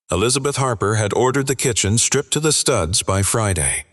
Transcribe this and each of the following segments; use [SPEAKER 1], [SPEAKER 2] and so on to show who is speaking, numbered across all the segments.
[SPEAKER 1] Elizabeth Harper had ordered the kitchen stripped to the studs by Friday.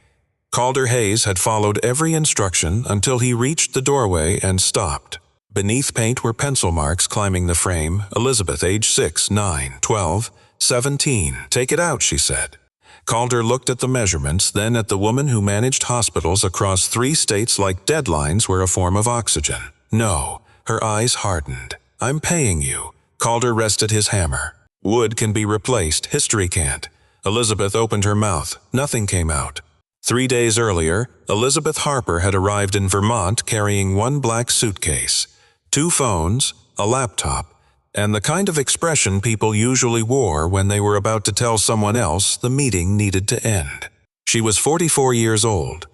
[SPEAKER 1] Calder Hayes had followed every instruction until he reached the doorway and stopped. Beneath paint were pencil marks climbing the frame. Elizabeth, age 6, 9, 12, 17. "Take it out," she said. Calder looked at the measurements, then at the woman who managed hospitals across 3 states like deadlines were a form of oxygen. "No." Her eyes hardened. "I'm paying you." Calder rested his hammer. "Wood can be replaced, history can't." Elizabeth opened her mouth. Nothing came out. 3 days earlier, Elizabeth Harper had arrived in Vermont carrying 1 black suitcase, 2 phones, a laptop, and the kind of expression people usually wore when they were about to tell someone else the meeting needed to end. She was 44 years old,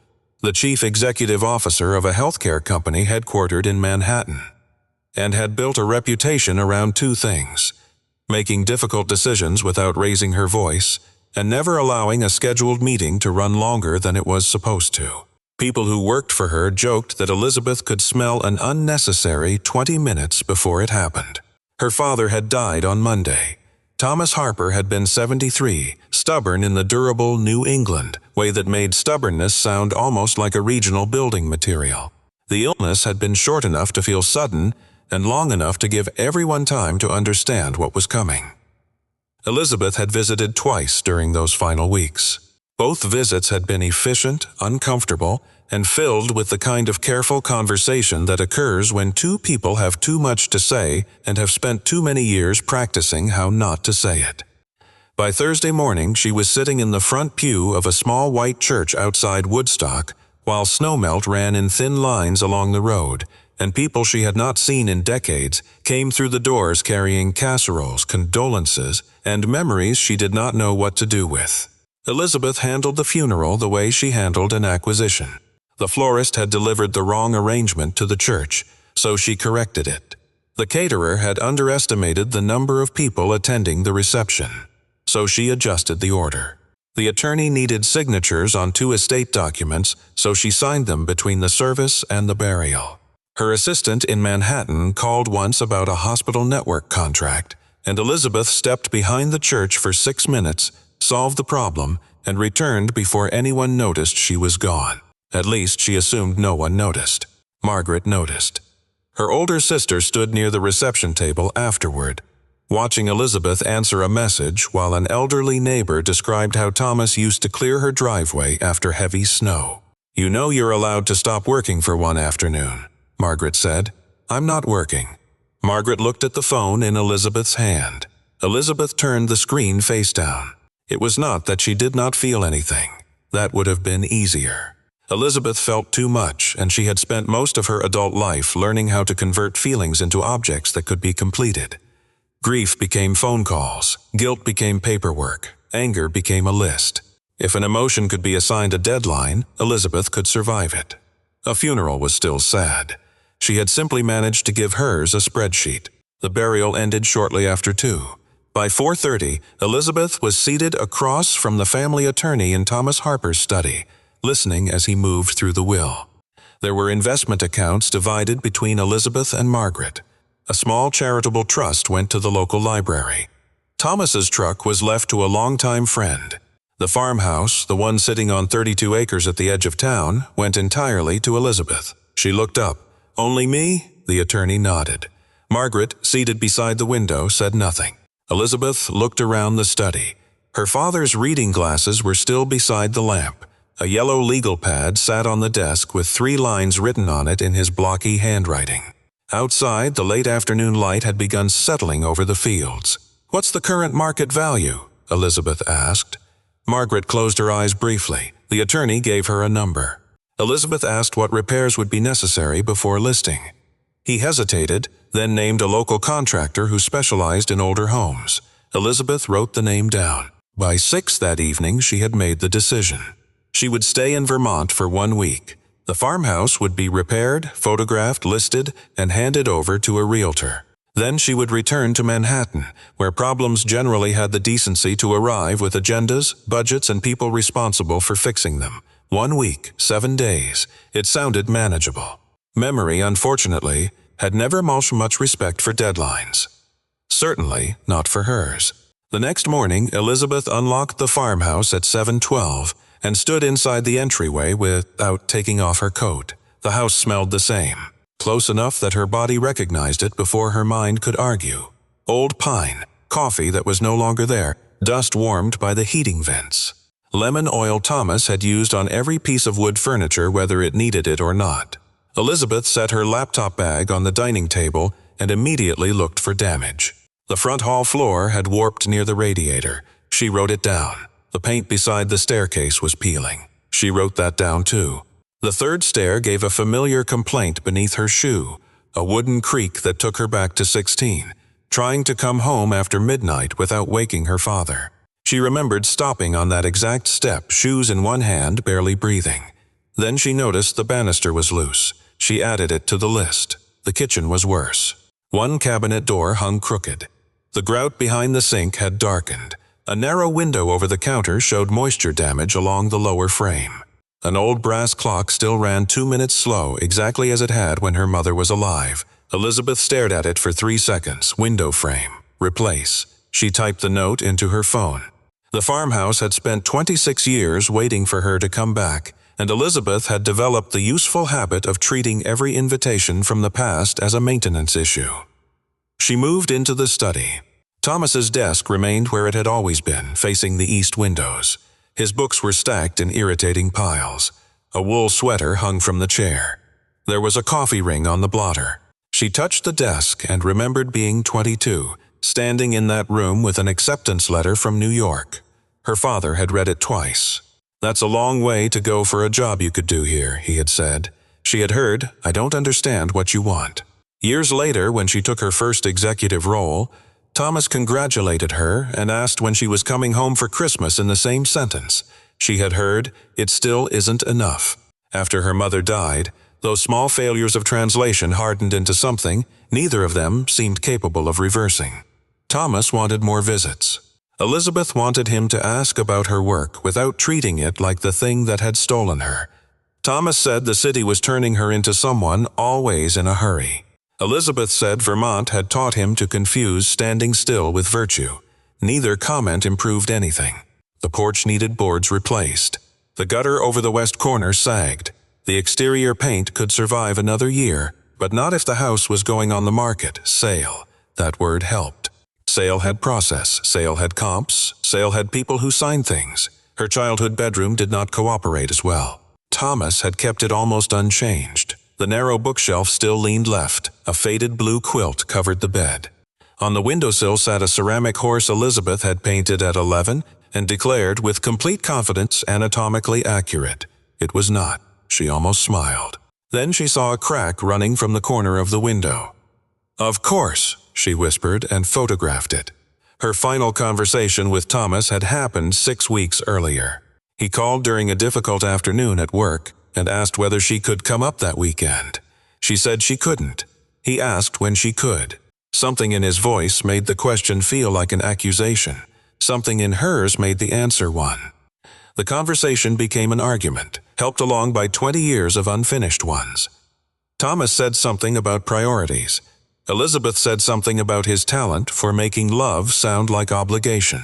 [SPEAKER 1] the chief executive officer of a healthcare company headquartered in Manhattan, and had built a reputation around 2 things: making difficult decisions without raising her voice, and never allowing a scheduled meeting to run longer than it was supposed to. People who worked for her joked that Elizabeth could smell an unnecessary 20 minutes before it happened. Her father had died on Monday. Thomas Harper had been 73, stubborn in the durable New England way that made stubbornness sound almost like a regional building material. The illness had been short enough to feel sudden and long enough to give everyone time to understand what was coming. Elizabeth had visited twice during those final weeks. Both visits had been efficient, uncomfortable, and filled with the kind of careful conversation that occurs when 2 people have too much to say and have spent too many years practicing how not to say it. By Thursday morning, she was sitting in the front pew of a small white church outside Woodstock, while snowmelt ran in thin lines along the road, and people she had not seen in decades came through the doors carrying casseroles, condolences, and memories she did not know what to do with. Elizabeth handled the funeral the way she handled an acquisition. The florist had delivered the wrong arrangement to the church, so she corrected it. The caterer had underestimated the number of people attending the reception, so she adjusted the order. The attorney needed signatures on 2 estate documents, so she signed them between the service and the burial. Her assistant in Manhattan called once about a hospital network contract, and Elizabeth stepped behind the church for 6 minutes, solved the problem, and returned before anyone noticed she was gone. At least she assumed no one noticed. Margaret noticed. Her older sister stood near the reception table afterward, watching Elizabeth answer a message while an elderly neighbor described how Thomas used to clear her driveway after heavy snow. "You know you're allowed to stop working for one afternoon," Margaret said. "I'm not working." Margaret looked at the phone in Elizabeth's hand. Elizabeth turned the screen face down. It was not that she did not feel anything. That would have been easier. Elizabeth felt too much, and she had spent most of her adult life learning how to convert feelings into objects that could be completed. Grief became phone calls. Guilt became paperwork. Anger became a list. If an emotion could be assigned a deadline, Elizabeth could survive it. A funeral was still sad. She had simply managed to give hers a spreadsheet. The burial ended shortly after 2. By 4:30, Elizabeth was seated across from the family attorney in Thomas Harper's study, listening as he moved through the will. There were investment accounts divided between Elizabeth and Margaret. A small charitable trust went to the local library. Thomas's truck was left to a longtime friend. The farmhouse, the one sitting on 32 acres at the edge of town, went entirely to Elizabeth. She looked up. "Only me?" The attorney nodded. Margaret, seated beside the window, said nothing. Elizabeth looked around the study. Her father's reading glasses were still beside the lamp. A yellow legal pad sat on the desk with 3 lines written on it in his blocky handwriting. Outside, the late afternoon light had begun settling over the fields. "What's the current market value?" Elizabeth asked. Margaret closed her eyes briefly. The attorney gave her a number. Elizabeth asked what repairs would be necessary before listing. He hesitated, then named a local contractor who specialized in older homes. Elizabeth wrote the name down. By 6 that evening, she had made the decision. She would stay in Vermont for 1 week. The farmhouse would be repaired, photographed, listed, and handed over to a realtor. Then she would return to Manhattan, where problems generally had the decency to arrive with agendas, budgets, and people responsible for fixing them. 1 week, 7 days. It sounded manageable. Memory, unfortunately, had never much respect for deadlines. Certainly not for hers. The next morning, Elizabeth unlocked the farmhouse at 7:12 and stood inside the entryway without taking off her coat. The house smelled the same, close enough that her body recognized it before her mind could argue. Old pine, coffee that was no longer there, dust warmed by the heating vents. Lemon oil Thomas had used on every piece of wood furniture whether it needed it or not. Elizabeth set her laptop bag on the dining table and immediately looked for damage. The front hall floor had warped near the radiator. She wrote it down. The paint beside the staircase was peeling. She wrote that down too. The third stair gave a familiar complaint beneath her shoe, a wooden creak that took her back to 16, trying to come home after midnight without waking her father. She remembered stopping on that exact step, shoes in one hand, barely breathing. Then she noticed the banister was loose. She added it to the list. The kitchen was worse. One cabinet door hung crooked. The grout behind the sink had darkened. A narrow window over the counter showed moisture damage along the lower frame. An old brass clock still ran 2 minutes slow, exactly as it had when her mother was alive. Elizabeth stared at it for 3 seconds. Window frame. Replace. She typed the note into her phone. The farmhouse had spent 26 years waiting for her to come back, and Elizabeth had developed the useful habit of treating every invitation from the past as a maintenance issue. She moved into the study. Thomas's desk remained where it had always been, facing the east windows. His books were stacked in irritating piles. A wool sweater hung from the chair. There was a coffee ring on the blotter. She touched the desk and remembered being 22, standing in that room with an acceptance letter from New York. Her father had read it twice. "That's a long way to go for a job you could do here," he had said. She had heard, "I don't understand what you want." Years later, when she took her first executive role, Thomas congratulated her and asked when she was coming home for Christmas in the same sentence. She had heard, "It still isn't enough." After her mother died, those small failures of translation hardened into something neither of them seemed capable of reversing. Thomas wanted more visits. Elizabeth wanted him to ask about her work without treating it like the thing that had stolen her. Thomas said the city was turning her into someone always in a hurry. Elizabeth said Vermont had taught him to confuse standing still with virtue. Neither comment improved anything. The porch needed boards replaced. The gutter over the west corner sagged. The exterior paint could survive another year, but not if the house was going on the market. Sale. That word helped. Sale had process. Sale had comps. Sale had people who signed things. Her childhood bedroom did not cooperate as well. Thomas had kept it almost unchanged. The narrow bookshelf still leaned left. A faded blue quilt covered the bed. On the windowsill sat a ceramic horse Elizabeth had painted at 11 and declared with complete confidence anatomically accurate. It was not. She almost smiled. Then she saw a crack running from the corner of the window. "Of course," she whispered and photographed it. Her final conversation with Thomas had happened 6 weeks earlier. He called during a difficult afternoon at work and asked whether she could come up that weekend. She said she couldn't. He asked when she could. Something in his voice made the question feel like an accusation. Something in hers made the answer one. The conversation became an argument, helped along by 20 years of unfinished ones. Thomas said something about priorities. Elizabeth said something about his talent for making love sound like obligation.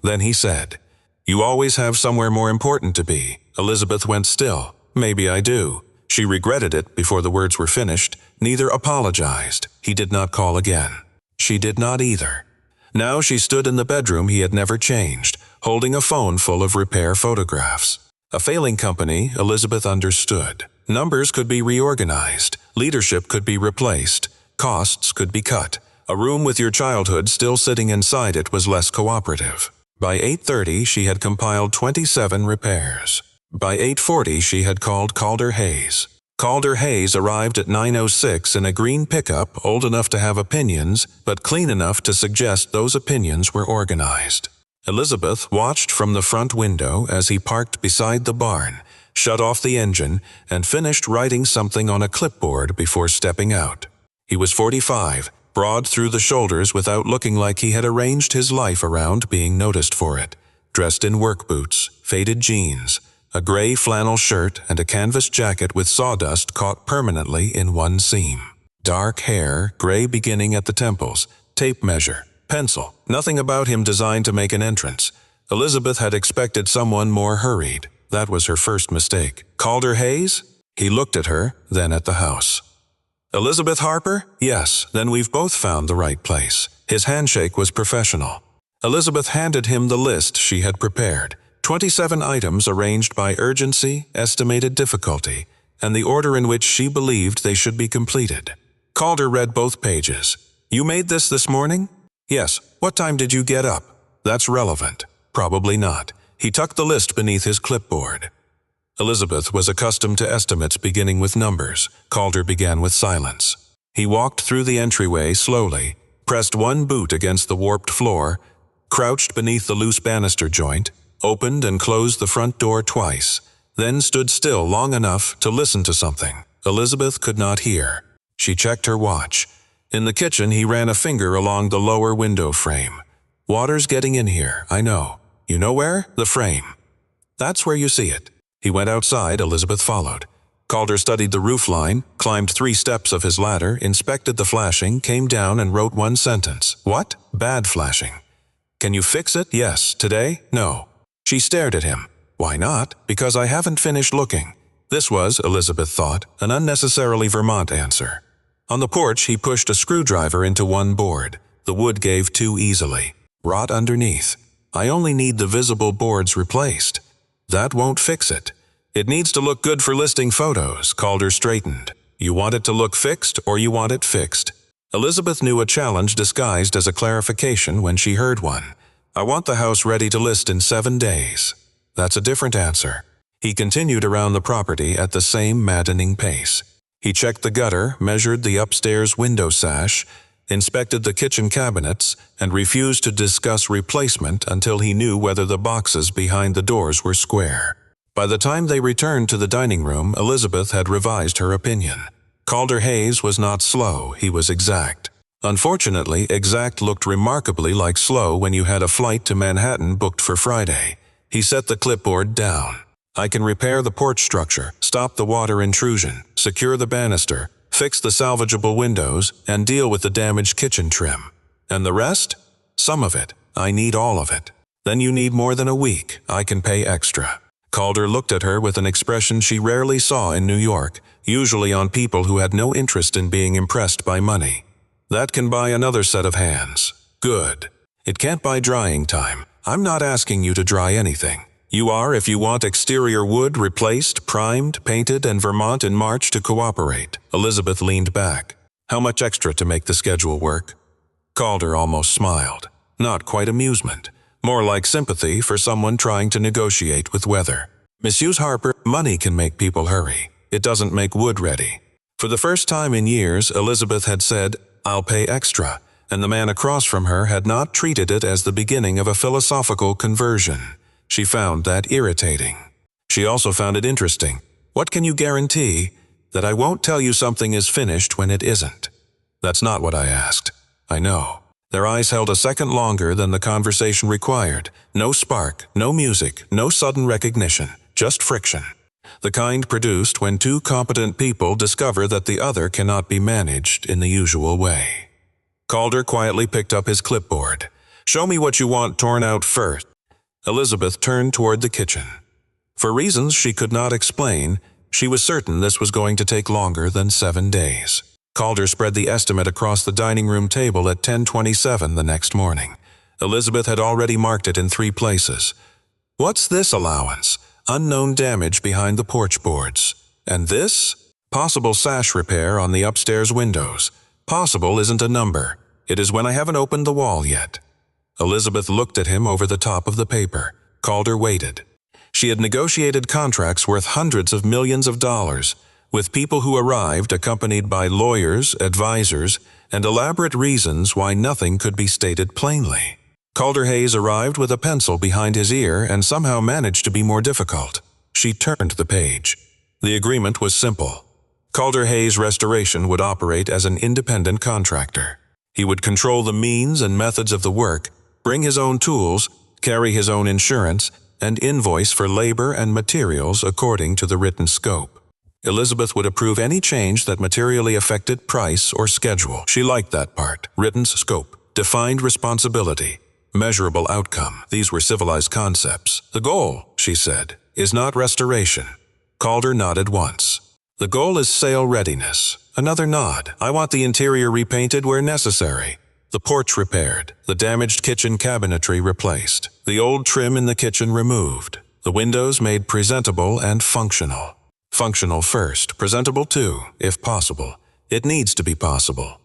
[SPEAKER 1] Then he said, "You always have somewhere more important to be." Elizabeth went still. "Maybe I do." She regretted it before the words were finished. Neither apologized. He did not call again. She did not either. Now she stood in the bedroom he had never changed, holding a phone full of repair photographs. A failing company, Elizabeth understood. Numbers could be reorganized. Leadership could be replaced. Costs could be cut. A room with your childhood still sitting inside it was less cooperative. By 8:30, she had compiled 27 repairs. By 8:40, she had called Calder Hayes. Calder Hayes arrived at 9:06 in a green pickup old enough to have opinions, but clean enough to suggest those opinions were organized. Elizabeth watched from the front window as he parked beside the barn, shut off the engine, and finished writing something on a clipboard before stepping out. He was 45, broad through the shoulders without looking like he had arranged his life around being noticed for it, dressed in work boots, faded jeans, a gray flannel shirt, and a canvas jacket with sawdust caught permanently in one seam. Dark hair, gray beginning at the temples, tape measure, Pencil. Nothing about him designed to make an entrance. Elizabeth had expected someone more hurried. That was her first mistake. Calder Hayes? He looked at her, then at the house. Elizabeth Harper? Yes, then we've both found the right place. His handshake was professional. Elizabeth handed him the list she had prepared. 27 items arranged by urgency, estimated difficulty, and the order in which she believed they should be completed. Calder read both pages. You made this morning? Yes. What time did you get up? That's relevant. Probably not. He tucked the list beneath his clipboard. Elizabeth was accustomed to estimates beginning with numbers. Calder began with silence. He walked through the entryway slowly, pressed one boot against the warped floor, crouched beneath the loose banister joint, opened and closed the front door twice, then stood still long enough to listen to something Elizabeth could not hear. She checked her watch. In the kitchen, he ran a finger along the lower window frame. Water's getting in here, I know. You know where? The frame. That's where you see it. He went outside, Elizabeth followed. Calder studied the roofline, climbed 3 steps of his ladder, inspected the flashing, came down and wrote one sentence. What? Bad flashing. Can you fix it? Yes. Today? No. She stared at him. Why not? Because I haven't finished looking. This was, Elizabeth thought, an unnecessarily Vermont answer. On the porch, he pushed a screwdriver into one board. The wood gave too easily. Rot underneath. I only need the visible boards replaced. That won't fix it. It needs to look good for listing photos. Calder straightened. You want it to look fixed or you want it fixed? Elizabeth knew a challenge disguised as a clarification when she heard one. I want the house ready to list in 7 days. That's a different answer. He continued around the property at the same maddening pace. He checked the gutter, measured the upstairs window sash, inspected the kitchen cabinets, and refused to discuss replacement until he knew whether the boxes behind the doors were square. By the time they returned to the dining room, Elizabeth had revised her opinion. Calder Hayes was not slow, he was exact. Unfortunately, exact looked remarkably like slow when you had a flight to Manhattan booked for Friday. He set the clipboard down. I can repair the porch structure, stop the water intrusion, secure the banister, fix the salvageable windows, and deal with the damaged kitchen trim. And the rest? Some of it. I need all of it. Then you need more than a week. I can pay extra. Calder looked at her with an expression she rarely saw in New York, usually on people who had no interest in being impressed by money. That can buy another set of hands. Good. It can't buy drying time. I'm not asking you to dry anything. You are if you want exterior wood replaced, primed, painted, and Vermont in March to cooperate. Elizabeth leaned back. How much extra to make the schedule work? Calder almost smiled. Not quite amusement. More like sympathy for someone trying to negotiate with weather. Mrs. Harper, money can make people hurry. It doesn't make wood ready. For the first time in years, Elizabeth had said, I'll pay extra, and the man across from her had not treated it as the beginning of a philosophical conversion. She found that irritating. She also found it interesting. What can you guarantee? That I won't tell you something is finished when it isn't. That's not what I asked. I know. Their eyes held a second longer than the conversation required. No spark, no music, no sudden recognition, just friction. The kind produced when 2 competent people discover that the other cannot be managed in the usual way. Calder quietly picked up his clipboard. Show me what you want torn out first. Elizabeth turned toward the kitchen. For reasons she could not explain, she was certain this was going to take longer than 7 days. Calder spread the estimate across the dining room table at 10:27 the next morning. Elizabeth had already marked it in 3 places. What's this allowance? Unknown damage behind the porch boards. And this? Possible sash repair on the upstairs windows. Possible isn't a number. It is when I haven't opened the wall yet. Elizabeth looked at him over the top of the paper. Calder waited. She had negotiated contracts worth hundreds of millions of dollars, with people who arrived accompanied by lawyers, advisors, and elaborate reasons why nothing could be stated plainly. Calder Hayes arrived with a pencil behind his ear and somehow managed to be more difficult. She turned the page. The agreement was simple. Calder Hayes Restoration would operate as an independent contractor. He would control the means and methods of the work, bring his own tools, carry his own insurance, and invoice for labor and materials according to the written scope. Elizabeth would approve any change that materially affected price or schedule. She liked that part. Written scope. Defined responsibility. Measurable outcome. These were civilized concepts. The goal, she said, is not restoration. Calder nodded once. The goal is sale readiness. Another nod. I want the interior repainted where necessary. The porch repaired. The damaged kitchen cabinetry replaced. The old trim in the kitchen removed. The windows made presentable and functional. Functional first, presentable too, if possible. It needs to be possible.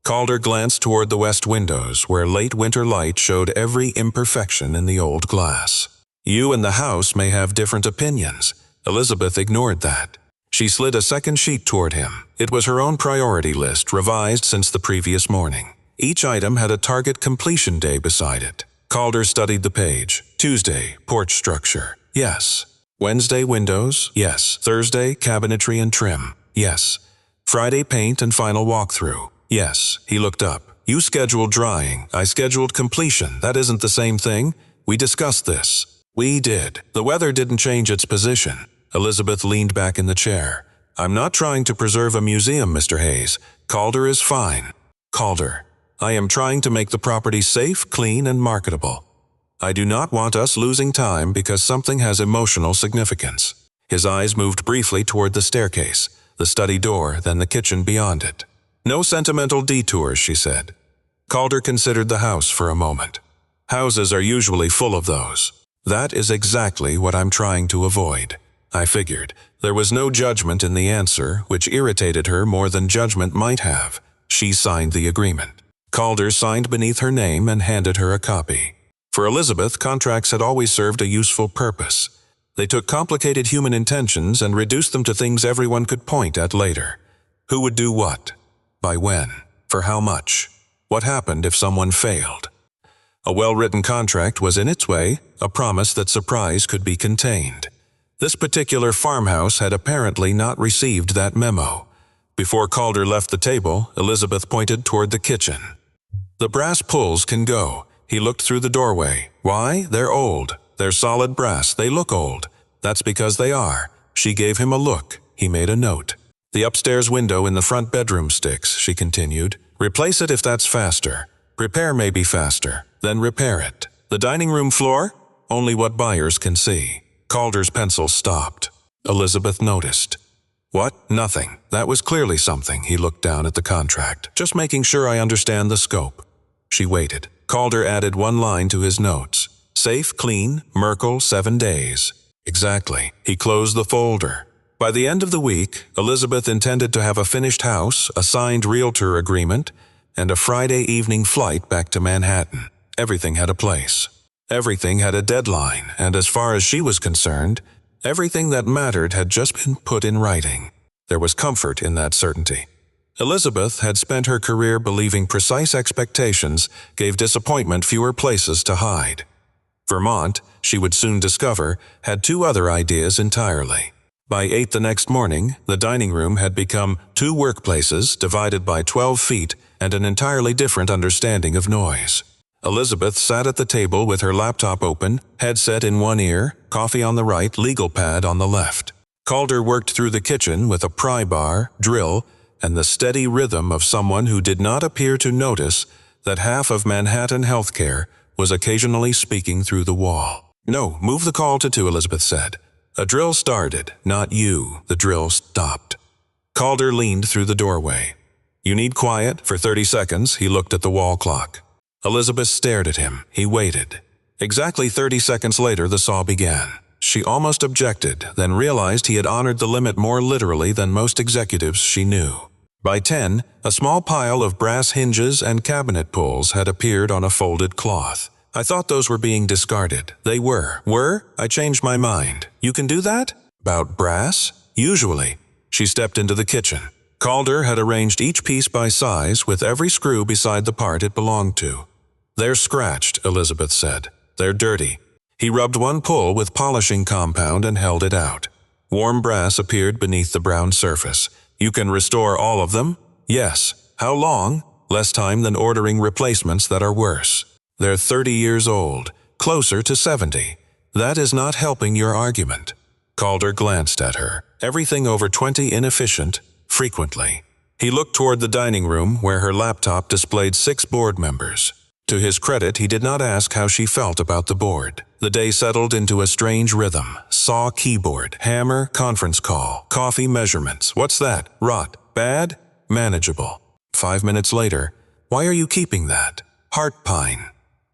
[SPEAKER 1] Calder glanced toward the west windows, where late winter light showed every imperfection in the old glass. You and the house may have different opinions. Elizabeth ignored that. She slid a second sheet toward him. It was her own priority list, revised since the previous morning. Each item had a target completion day beside it. Calder studied the page. Tuesday, porch structure. Yes. Wednesday, windows. Yes. Thursday, cabinetry and trim. Yes. Friday, paint and final walkthrough. Yes. He looked up. You scheduled drying. I scheduled completion. That isn't the same thing. We discussed this. We did. The weather didn't change its position. Elizabeth leaned back in the chair. I'm not trying to preserve a museum, Mr. Hayes. Calder is fine. Calder, I am trying to make the property safe, clean, and marketable. I do not want us losing time because something has emotional significance. His eyes moved briefly toward the staircase, the study door, then the kitchen beyond it. No sentimental detours, she said. Calder considered the house for a moment. Houses are usually full of those. That is exactly what I'm trying to avoid. I figured. There was no judgment in the answer, which irritated her more than judgment might have. She signed the agreement. Calder signed beneath her name and handed her a copy. For Elizabeth, contracts had always served a useful purpose. They took complicated human intentions and reduced them to things everyone could point at later. Who would do what? By when? For how much? What happened if someone failed? A well-written contract was in its way a promise that surprise could be contained. This particular farmhouse had apparently not received that memo. Before Calder left the table, Elizabeth pointed toward the kitchen. The brass pulls can go. He looked through the doorway. Why? They're old. They're solid brass. They look old. That's because they are. She gave him a look. He made a note. The upstairs window in the front bedroom sticks, she continued. Replace it if that's faster. Repair may be faster. Then repair it. The dining room floor? Only what buyers can see. Calder's pencil stopped. Elizabeth noticed. What? Nothing. That was clearly something. He looked down at the contract. Just making sure I understand the scope. She waited. Calder added one line to his notes. Safe, clean, Merkel, 7 days. Exactly. He closed the folder. By the end of the week, Elizabeth intended to have a finished house, a signed realtor agreement, and a Friday evening flight back to Manhattan. Everything had a place. Everything had a deadline, and as far as she was concerned, everything that mattered had just been put in writing. There was comfort in that certainty. Elizabeth had spent her career believing precise expectations gave disappointment fewer places to hide. Vermont, she would soon discover, had two other ideas entirely. By 8 the next morning, the dining room had become 2 workplaces divided by 12 feet and an entirely different understanding of noise. Elizabeth sat at the table with her laptop open, headset in one ear, coffee on the right, legal pad on the left. Calder worked through the kitchen with a pry bar, drill, and the steady rhythm of someone who did not appear to notice that half of Manhattan healthcare was occasionally speaking through the wall. No, move the call to 2, Elizabeth said. A drill started, not you. The drill stopped. Calder leaned through the doorway. You need quiet? For 30 seconds, he looked at the wall clock. Elizabeth stared at him. He waited. Exactly 30 seconds later, the saw began. She almost objected, then realized he had honored the limit more literally than most executives she knew. By 10, a small pile of brass hinges and cabinet pulls had appeared on a folded cloth. I thought those were being discarded. They were. Were? I changed my mind. You can do that? About brass? Usually. She stepped into the kitchen. Calder had arranged each piece by size with every screw beside the part it belonged to. They're scratched, Elizabeth said. They're dirty. He rubbed one pull with polishing compound and held it out. Warm brass appeared beneath the brown surface. You can restore all of them? Yes. How long? Less time than ordering replacements that are worse. They're 30 years old, closer to 70. That is not helping your argument. Calder glanced at her. Everything over 20 inefficient, frequently. He looked toward the dining room where her laptop displayed 6 board members. To his credit, he did not ask how she felt about the board. The day settled into a strange rhythm. Saw keyboard, hammer, conference call, coffee measurements. What's that? Rot. Bad? Manageable. 5 minutes later, why are you keeping that? Heart pine.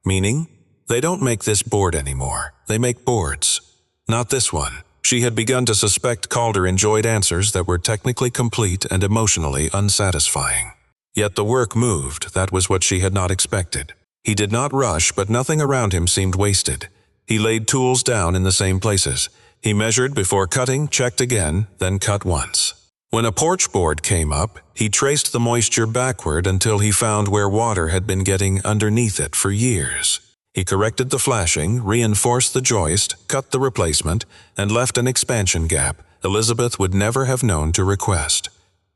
[SPEAKER 1] Meaning? They don't make this board anymore. They make boards. Not this one. She had begun to suspect Calder enjoyed answers that were technically complete and emotionally unsatisfying. Yet the work moved. That was what she had not expected. He did not rush, but nothing around him seemed wasted. He laid tools down in the same places. He measured before cutting, checked again, then cut once. When a porch board came up, he traced the moisture backward until he found where water had been getting underneath it for years. He corrected the flashing, reinforced the joist, cut the replacement, and left an expansion gap Elizabeth would never have known to request.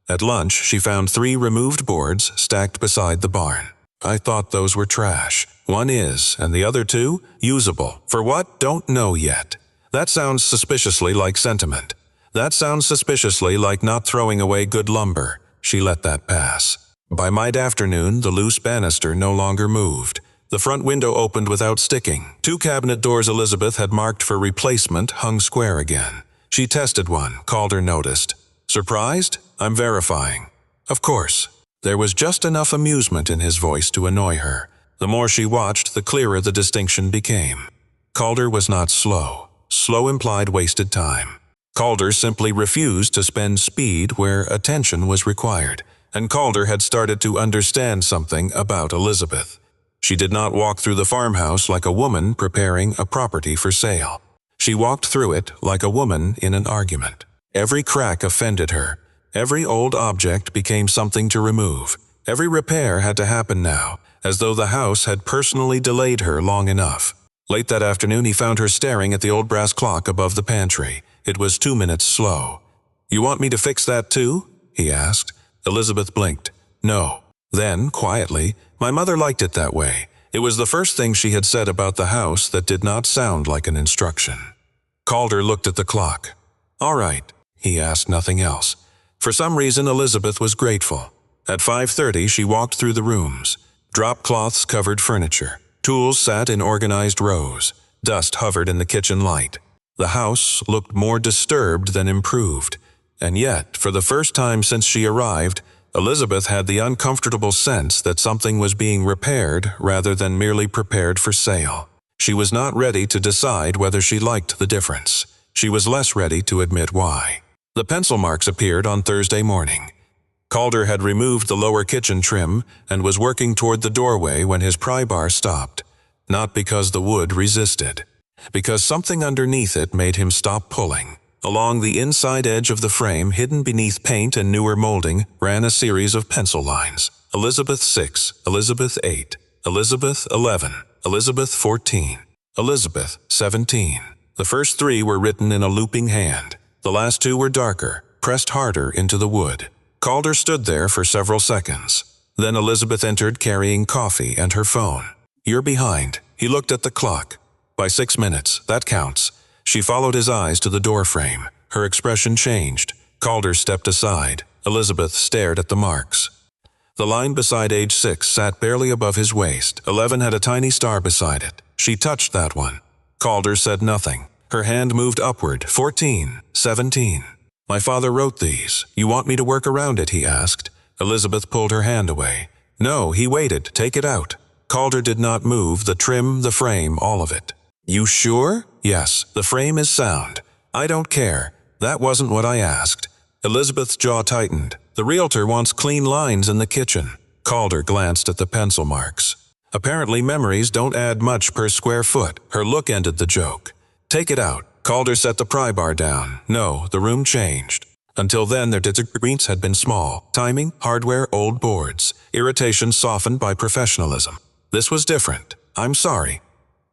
[SPEAKER 1] At lunch, she found 3 removed boards stacked beside the barn. I thought those were trash. One is, and the other 2, usable. For what? Don't know yet. That sounds suspiciously like sentiment. That sounds suspiciously like not throwing away good lumber. She let that pass. By mid-afternoon, the loose banister no longer moved. The front window opened without sticking. 2 cabinet doors Elizabeth had marked for replacement hung square again. She tested one, Calder noticed. Surprised? I'm verifying. Of course. There was just enough amusement in his voice to annoy her. The more she watched, the clearer the distinction became. Calder was not slow. Slow implied wasted time. Calder simply refused to spend speed where attention was required, and Calder had started to understand something about Elizabeth. She did not walk through the farmhouse like a woman preparing a property for sale. She walked through it like a woman in an argument. Every crack offended her. Every old object became something to remove. Every repair had to happen now, as though the house had personally delayed her long enough. Late that afternoon, he found her staring at the old brass clock above the pantry. It was 2 minutes slow. "You want me to fix that too?" he asked. Elizabeth blinked. "No." Then, quietly, "My mother liked it that way." It was the first thing she had said about the house that did not sound like an instruction. Calder looked at the clock. "All right." He asked nothing else. For some reason, Elizabeth was grateful. At 5:30, she walked through the rooms. Drop cloths covered furniture. Tools sat in organized rows. Dust hovered in the kitchen light. The house looked more disturbed than improved. And yet, for the first time since she arrived, Elizabeth had the uncomfortable sense that something was being repaired rather than merely prepared for sale. She was not ready to decide whether she liked the difference. She was less ready to admit why. The pencil marks appeared on Thursday morning. Calder had removed the lower kitchen trim and was working toward the doorway when his pry bar stopped. Not because the wood resisted. Because something underneath it made him stop pulling. Along the inside edge of the frame, hidden beneath paint and newer molding, ran a series of pencil lines. Elizabeth 6, Elizabeth 8, Elizabeth 11, Elizabeth 14, Elizabeth 17. The first 3 were written in a looping hand. The last 2 were darker, pressed harder into the wood. Calder stood there for several seconds. Then Elizabeth entered carrying coffee and her phone. "You're behind." He looked at the clock. "By 6 minutes. That counts." She followed his eyes to the door frame. Her expression changed. Calder stepped aside. Elizabeth stared at the marks. The line beside age 6 sat barely above his waist. 11 had a tiny star beside it. She touched that one. Calder said nothing. Her hand moved upward. 14, 17. "My father wrote these. You want me to work around it?" he asked. Elizabeth pulled her hand away. "No," he waited. "Take it out." Calder did not move, the trim, the frame, all of it. "You sure?" "Yes, the frame is sound." "I don't care. That wasn't what I asked." Elizabeth's jaw tightened. "The realtor wants clean lines in the kitchen." Calder glanced at the pencil marks. "Apparently memories don't add much per square foot." Her look ended the joke. "Take it out." Calder set the pry bar down. No, the room changed. Until then, their disagreements had been small. Timing, hardware, old boards. Irritation softened by professionalism. This was different. "I'm sorry.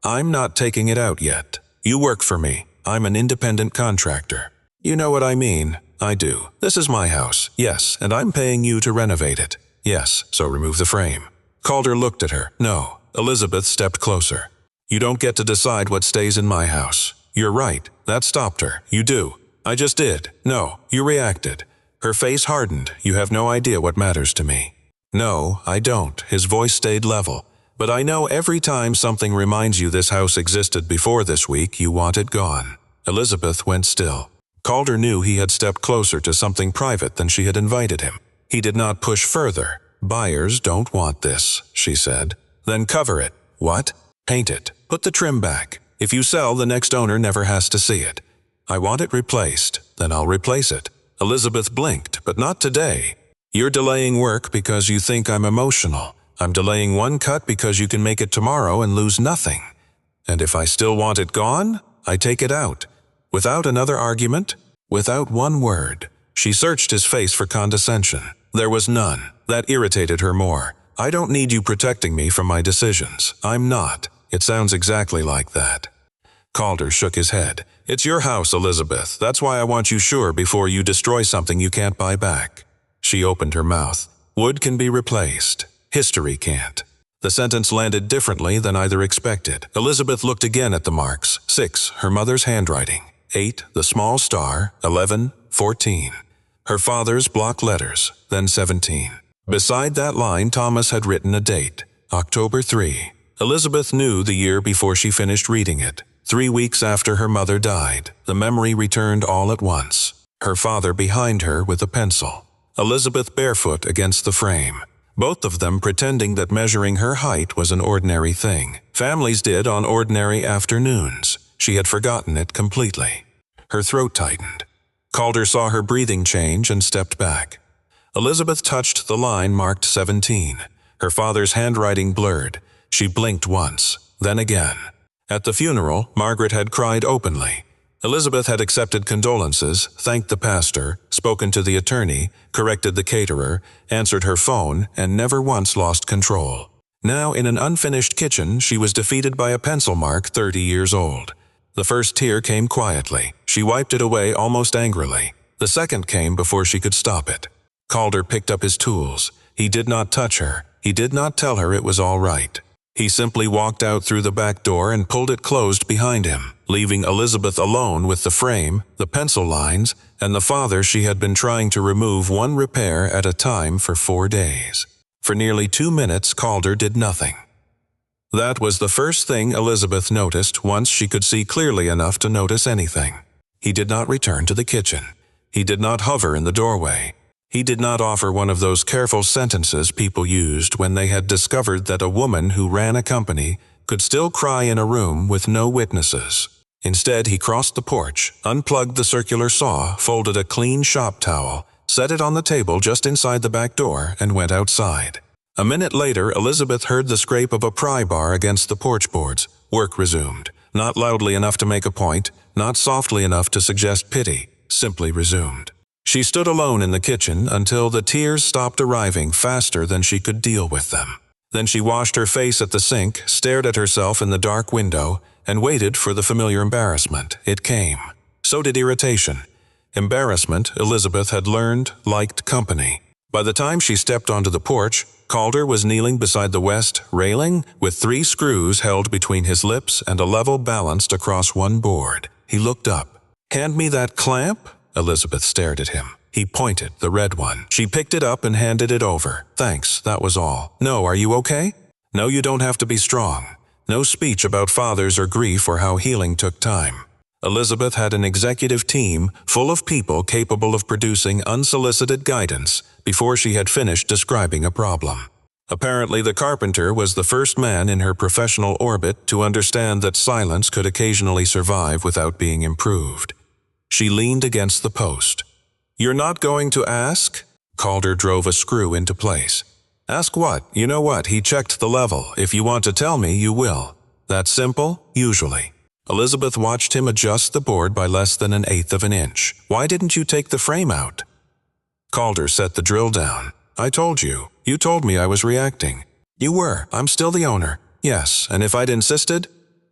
[SPEAKER 1] I'm not taking it out yet. You work for me. I'm an independent contractor." "You know what I mean." "I do. This is my house." "Yes, and I'm paying you to renovate it." "Yes, so remove the frame." Calder looked at her. "No." Elizabeth stepped closer. "You don't get to decide what stays in my house." "You're right." That stopped her. "You do." "I just did." "No, you reacted." Her face hardened. You have no idea what matters to me. No, I don't. His voice stayed level. But I know every time something reminds you this house existed before this week, you want it gone. Elizabeth went still. Calder knew he had stepped closer to something private than she had invited him. He did not push further. Buyers don't want this, she said. Then cover it. What? Paint it. Put the trim back. If you sell, the next owner never has to see it. I want it replaced. Then I'll replace it. Elizabeth blinked, but not today. You're delaying work because you think I'm emotional. I'm delaying one cut because you can make it tomorrow and lose nothing. And if I still want it gone, I take it out. Without another argument, without one word. She searched his face for condescension. There was none. That irritated her more. I don't need you protecting me from my decisions. I'm not. It sounds exactly like that. Calder shook his head. It's your house, Elizabeth. That's why I want you sure before you destroy something you can't buy back. She opened her mouth. Wood can be replaced. History can't. The sentence landed differently than either expected. Elizabeth looked again at the marks. 6, her mother's handwriting. 8, the small star. 11, 14. Her father's block letters. Then 17. Beside that line, Thomas had written a date. October 3. Elizabeth knew the year before she finished reading it. 3 weeks after her mother died. The memory returned all at once. Her father behind her with a pencil. Elizabeth barefoot against the frame. Both of them pretending that measuring her height was an ordinary thing. Families did on ordinary afternoons. She had forgotten it completely. Her throat tightened. Calder saw her breathing change and stepped back. Elizabeth touched the line marked 17. Her father's handwriting blurred. She blinked once, then again. At the funeral, Margaret had cried openly. Elizabeth had accepted condolences, thanked the pastor, spoken to the attorney, corrected the caterer, answered her phone, and never once lost control. Now, in an unfinished kitchen, she was defeated by a pencil mark 30 years old. The first tear came quietly. She wiped it away almost angrily. The second came before she could stop it. Calder picked up his tools. He did not touch her. He did not tell her it was all right. He simply walked out through the back door and pulled it closed behind him, leaving Elizabeth alone with the frame, the pencil lines, and the father she had been trying to remove one repair at a time for 4 days. For nearly 2 minutes, Calder did nothing. That was the first thing Elizabeth noticed once she could see clearly enough to notice anything. He did not return to the kitchen. He did not hover in the doorway. He did not offer one of those careful sentences people used when they had discovered that a woman who ran a company could still cry in a room with no witnesses. Instead, he crossed the porch, unplugged the circular saw, folded a clean shop towel, set it on the table just inside the back door, and went outside. A minute later, Elizabeth heard the scrape of a pry bar against the porch boards. Work resumed. Not loudly enough to make a point, not softly enough to suggest pity, simply resumed. She stood alone in the kitchen until the tears stopped arriving faster than she could deal with them. Then she washed her face at the sink, stared at herself in the dark window, and waited for the familiar embarrassment. It came. So did irritation. Embarrassment, Elizabeth had learned, liked company. By the time she stepped onto the porch, Calder was kneeling beside the west railing with 3 screws held between his lips and a level balanced across one board. He looked up. "Hand me that clamp?" Elizabeth stared at him. He pointed, the red one. She picked it up and handed it over. "Thanks, that was all." "No, are you okay?" "No, you don't have to be strong." No speech about fathers or grief or how healing took time. Elizabeth had an executive team full of people capable of producing unsolicited guidance before she had finished describing a problem. Apparently, the carpenter was the first man in her professional orbit to understand that silence could occasionally survive without being improved. She leaned against the post. "You're not going to ask?" Calder drove a screw into place. "Ask what? You know what? He checked the level. If you want to tell me, you will. That simple? Usually." Elizabeth watched him adjust the board by less than 1/8 of an inch. "Why didn't you take the frame out?" Calder set the drill down. "I told you. You told me I was reacting." "You were. I'm still the owner." "Yes, and if I'd insisted?"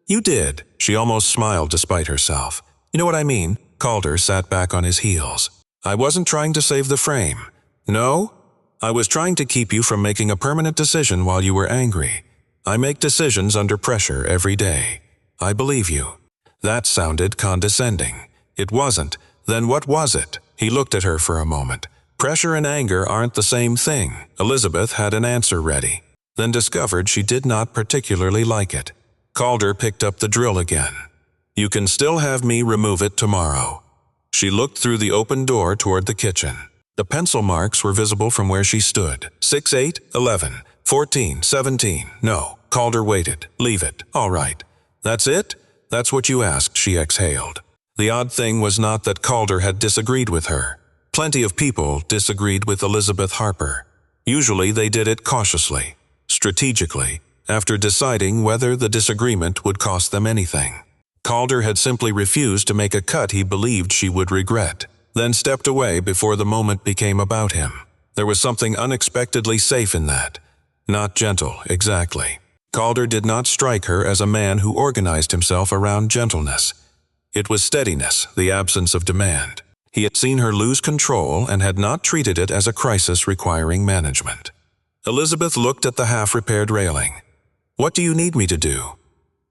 [SPEAKER 1] "You did." She almost smiled despite herself. "You know what I mean?" Calder sat back on his heels. "I wasn't trying to save the frame." "No? I was trying to keep you from making a permanent decision while you were angry. I make decisions under pressure every day. I believe you." That sounded condescending. It wasn't. Then what was it? He looked at her for a moment. Pressure and anger aren't the same thing. Elizabeth had an answer ready, then discovered she did not particularly like it. Calder picked up the drill again. You can still have me remove it tomorrow. She looked through the open door toward the kitchen. The pencil marks were visible from where she stood. 6, 8, 11, 14, 17. No, Calder waited. Leave it. All right. That's it? That's what you asked, she exhaled. The odd thing was not that Calder had disagreed with her. Plenty of people disagreed with Elizabeth Harper. Usually they did it cautiously, strategically, after deciding whether the disagreement would cost them anything. Calder had simply refused to make a cut he believed she would regret, then stepped away before the moment became about him. There was something unexpectedly safe in that. Not gentle, exactly. Calder did not strike her as a man who organized himself around gentleness. It was steadiness, the absence of demand. He had seen her lose control and had not treated it as a crisis requiring management. Elizabeth looked at the half-repaired railing. What do you need me to do?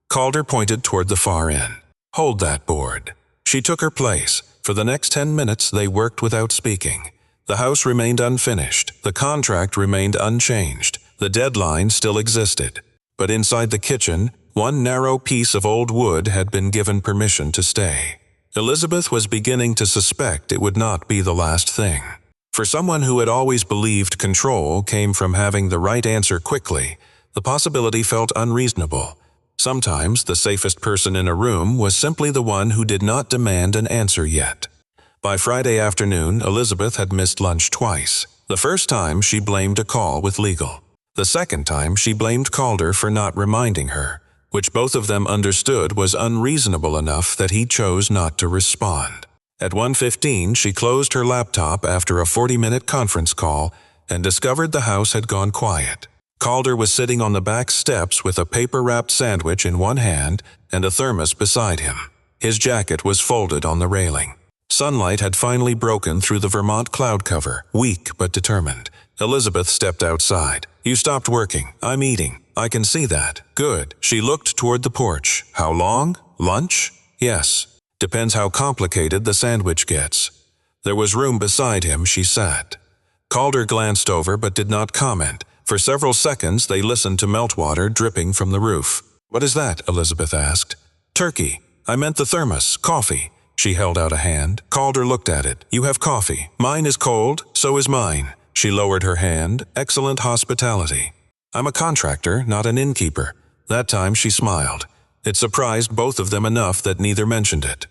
[SPEAKER 1] Calder pointed toward the far end. Hold that board. She took her place. For the next 10 minutes they worked without speaking. The house remained unfinished. The contract remained unchanged. The deadline still existed. But inside the kitchen, one narrow piece of old wood had been given permission to stay. Elizabeth was beginning to suspect it would not be the last thing. For someone who had always believed control came from having the right answer quickly, the possibility felt unreasonable. Sometimes the safest person in a room was simply the one who did not demand an answer yet. By Friday afternoon, Elizabeth had missed lunch twice. The first time she blamed a call with legal. The second time she blamed Calder for not reminding her, which both of them understood was unreasonable enough that he chose not to respond. At 1:15, she closed her laptop after a 40-minute conference call and discovered the house had gone quiet. Calder was sitting on the back steps with a paper-wrapped sandwich in one hand and a thermos beside him. His jacket was folded on the railing. Sunlight had finally broken through the Vermont cloud cover, weak but determined. Elizabeth stepped outside. You stopped working. I'm eating. I can see that. Good. She looked toward the porch. How long? Lunch? Yes. Depends how complicated the sandwich gets. There was room beside him. She sat. Calder glanced over but did not comment. For several seconds they listened to meltwater dripping from the roof. What is that? Elizabeth asked. Turkey. I meant the thermos. Coffee. She held out a hand. Calder looked at it. You have coffee. Mine is cold. So is mine. She lowered her hand. Excellent hospitality. I'm a contractor, not an innkeeper. That time she smiled. It surprised both of them enough that neither mentioned it.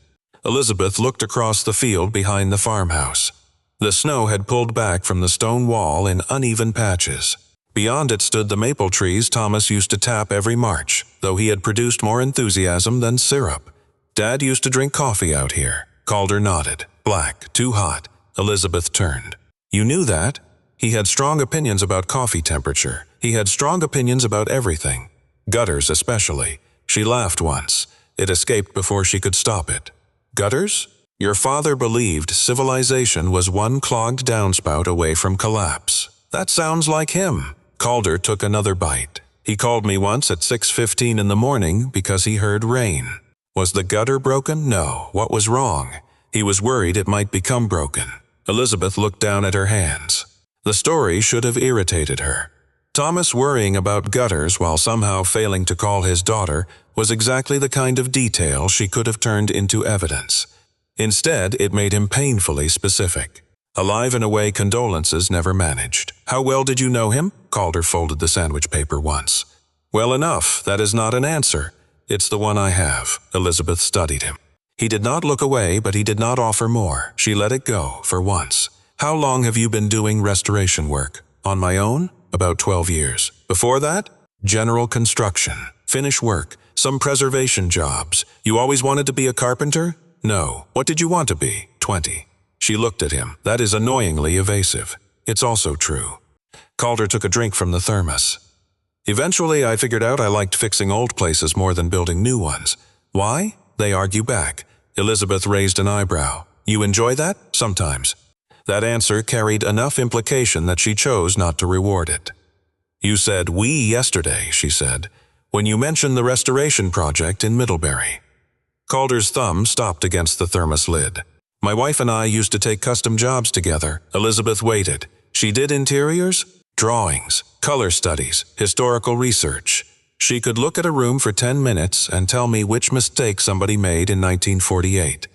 [SPEAKER 1] Elizabeth looked across the field behind the farmhouse. The snow had pulled back from the stone wall in uneven patches. Beyond it stood the maple trees Thomas used to tap every March, though he had produced more enthusiasm than syrup. Dad used to drink coffee out here. Calder nodded. Black, too hot. Elizabeth turned. You knew that? He had strong opinions about coffee temperature. He had strong opinions about everything. Gutters especially. She laughed once. It escaped before she could stop it. Gutters? Your father believed civilization was one clogged downspout away from collapse. That sounds like him. Calder took another bite. He called me once at 6:15 in the morning because he heard rain. Was the gutter broken? No. What was wrong? He was worried it might become broken. Elizabeth looked down at her hands. The story should have irritated her. Thomas worrying about gutters while somehow failing to call his daughter was exactly the kind of detail she could have turned into evidence. Instead, it made him painfully specific. Alive in a way condolences never managed. How well did you know him? Calder folded the sandwich paper once. Well enough, that is not an answer. It's the one I have. Elizabeth studied him. He did not look away, but he did not offer more. She let it go, for once. How long have you been doing restoration work? On my own? About 12 years. Before that? General construction. Finish work. Some preservation jobs. You always wanted to be a carpenter? No. What did you want to be? 20. She looked at him. That is annoyingly evasive. It's also true. Calder took a drink from the thermos. Eventually, I figured out I liked fixing old places more than building new ones. Why? They argue back. Elizabeth raised an eyebrow. You enjoy that? Sometimes. That answer carried enough implication that she chose not to reward it. You said we yesterday, she said, when you mentioned the restoration project in Middlebury. Calder's thumb stopped against the thermos lid. My wife and I used to take custom jobs together. Elizabeth waited. She did interiors, drawings, color studies, historical research. She could look at a room for 10 minutes and tell me which mistake somebody made in 1948.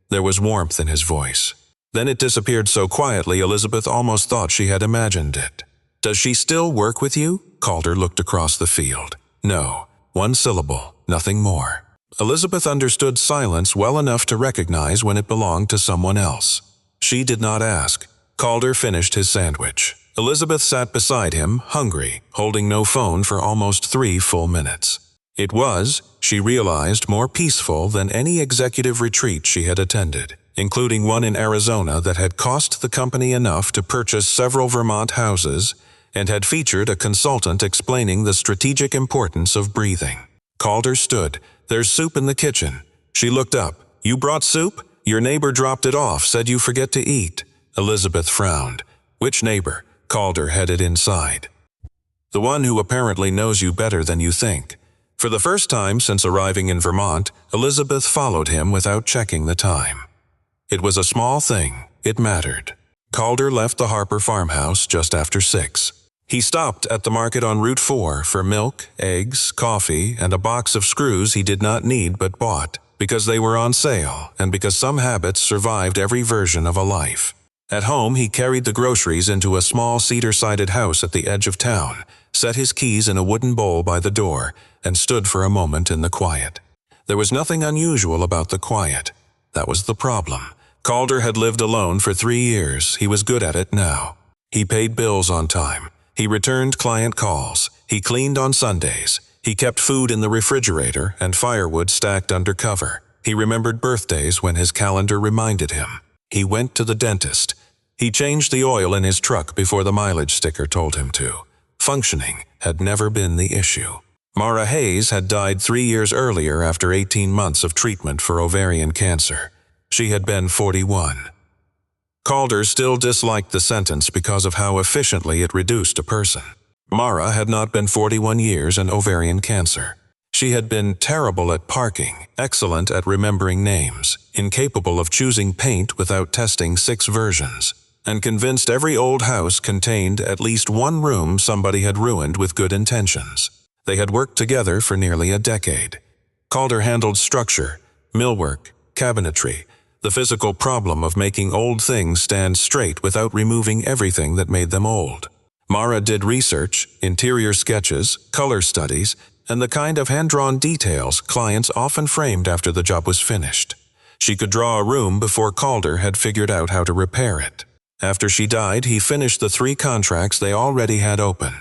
[SPEAKER 1] There was warmth in his voice. Then it disappeared so quietly Elizabeth almost thought she had imagined it. "Does she still work with you?" Calder looked across the field. "No. One syllable, nothing more." Elizabeth understood silence well enough to recognize when it belonged to someone else. She did not ask. Calder finished his sandwich. Elizabeth sat beside him, hungry, holding no phone for almost 3 full minutes. It was, she realized, more peaceful than any executive retreat she had attended, including one in Arizona that had cost the company enough to purchase several Vermont houses and had featured a consultant explaining the strategic importance of breathing. Calder stood. "There's soup in the kitchen." She looked up. "You brought soup? Your neighbor dropped it off, said you forget to eat." Elizabeth frowned. "Which neighbor?" Calder headed inside. "The one who apparently knows you better than you think." For the first time since arriving in Vermont, Elizabeth followed him without checking the time. It was a small thing. It mattered. Calder left the Harper farmhouse just after 6. He stopped at the market on Route 4 for milk, eggs, coffee, and a box of screws he did not need but bought, because they were on sale and because some habits survived every version of a life. At home, he carried the groceries into a small cedar-sided house at the edge of town, set his keys in a wooden bowl by the door, and stood for a moment in the quiet. There was nothing unusual about the quiet. That was the problem. Calder had lived alone for 3 years. He was good at it now. He paid bills on time. He returned client calls. He cleaned on Sundays. He kept food in the refrigerator and firewood stacked under cover. He remembered birthdays when his calendar reminded him. He went to the dentist. He changed the oil in his truck before the mileage sticker told him to. Functioning had never been the issue. Mara Hayes had died 3 years earlier after 18 months of treatment for ovarian cancer. She had been 41. Calder still disliked the sentence because of how efficiently it reduced a person. Mara had not been 41 years and ovarian cancer. She had been terrible at parking, excellent at remembering names, incapable of choosing paint without testing 6 versions, and convinced every old house contained at least one room somebody had ruined with good intentions. They had worked together for nearly a decade. Calder handled structure, millwork, cabinetry, the physical problem of making old things stand straight without removing everything that made them old. Mara did research, interior sketches, color studies, and the kind of hand-drawn details clients often framed after the job was finished. She could draw a room before Calder had figured out how to repair it. After she died, he finished the 3 contracts they already had open.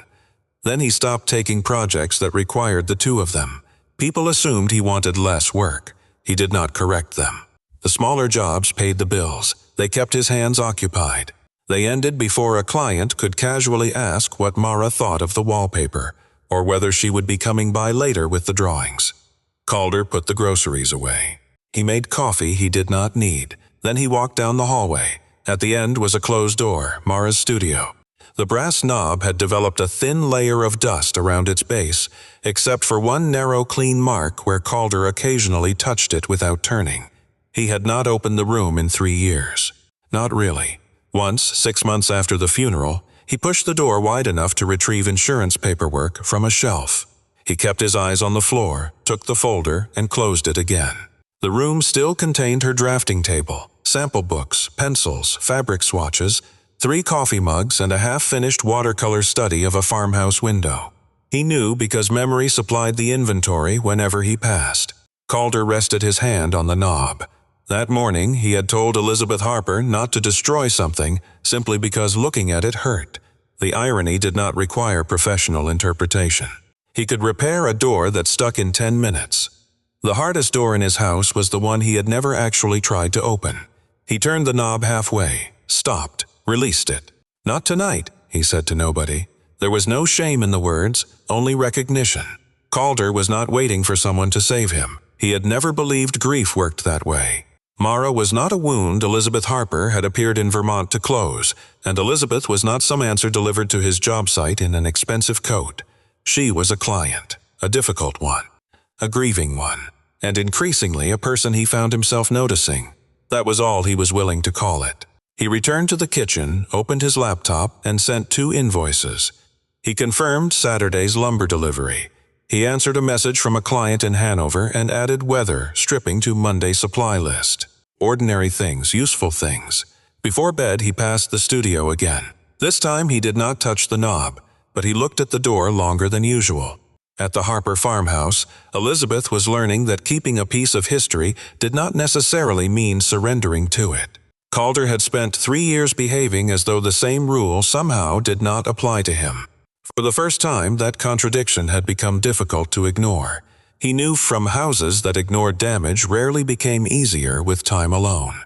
[SPEAKER 1] Then he stopped taking projects that required the 2 of them. People assumed he wanted less work. He did not correct them. The smaller jobs paid the bills. They kept his hands occupied. They ended before a client could casually ask what Mara thought of the wallpaper, or whether she would be coming by later with the drawings. Calder put the groceries away. He made coffee he did not need. Then he walked down the hallway. At the end was a closed door, Mara's studio. The brass knob had developed a thin layer of dust around its base, except for one narrow, clean mark where Calder occasionally touched it without turning. He had not opened the room in 3 years. Not really. Once, 6 months after the funeral, he pushed the door wide enough to retrieve insurance paperwork from a shelf. He kept his eyes on the floor, took the folder, and closed it again. The room still contained her drafting table, sample books, pencils, fabric swatches, 3 coffee mugs, and a half-finished watercolor study of a farmhouse window. He knew because memory supplied the inventory whenever he passed. Calder rested his hand on the knob. That morning, he had told Elizabeth Harper not to destroy something simply because looking at it hurt. The irony did not require professional interpretation. He could repair a door that stuck in 10 minutes. The hardest door in his house was the one he had never actually tried to open. He turned the knob halfway, stopped, released it. "Not tonight," he said to nobody. There was no shame in the words, only recognition. Calder was not waiting for someone to save him. He had never believed grief worked that way. Mara was not a wound Elizabeth Harper had appeared in Vermont to close, and Elizabeth was not some answer delivered to his job site in an expensive coat. She was a client, a difficult one, a grieving one, and increasingly a person he found himself noticing. That was all he was willing to call it. He returned to the kitchen, opened his laptop, and sent 2 invoices. He confirmed Saturday's lumber delivery. He answered a message from a client in Hanover and added weather stripping to Monday supply list. Ordinary things, useful things. Before bed, he passed the studio again. This time he did not touch the knob, but he looked at the door longer than usual. At the Harper farmhouse, Elizabeth was learning that keeping a piece of history did not necessarily mean surrendering to it. Calder had spent 3 years behaving as though the same rule somehow did not apply to him. For the first time, that contradiction had become difficult to ignore. He knew from houses that ignored damage rarely became easier with time alone.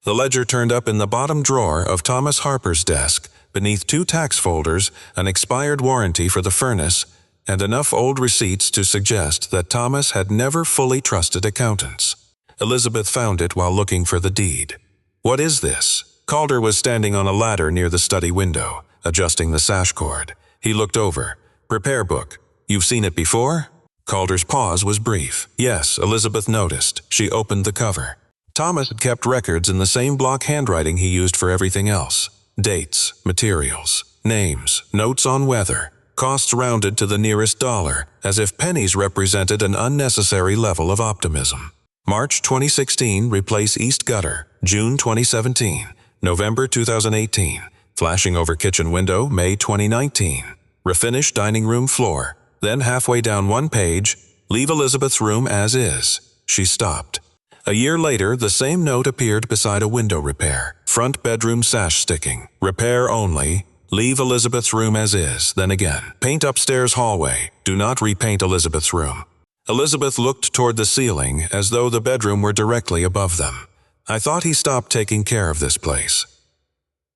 [SPEAKER 1] The ledger turned up in the bottom drawer of Thomas Harper's desk, beneath 2 tax folders, an expired warranty for the furnace, and enough old receipts to suggest that Thomas had never fully trusted accountants. Elizabeth found it while looking for the deed. "What is this?" Calder was standing on a ladder near the study window, adjusting the sash cord. He looked over. "Repair book. You've seen it before?" Calder's pause was brief. Yes, Elizabeth noticed. She opened the cover. Thomas had kept records in the same block handwriting he used for everything else. Dates, materials, names, notes on weather, costs rounded to the nearest dollar, as if pennies represented an unnecessary level of optimism. March 2016, replace east gutter. June 2017. November 2018. Flashing over kitchen window, May 2019. Refinish dining room floor. Then halfway down one page, leave Elizabeth's room as is. She stopped. A year later, the same note appeared beside a window repair. Front bedroom sash sticking. Repair only. Leave Elizabeth's room as is. Then again. Paint upstairs hallway. Do not repaint Elizabeth's room. Elizabeth looked toward the ceiling as though the bedroom were directly above them. "I thought he stopped taking care of this place."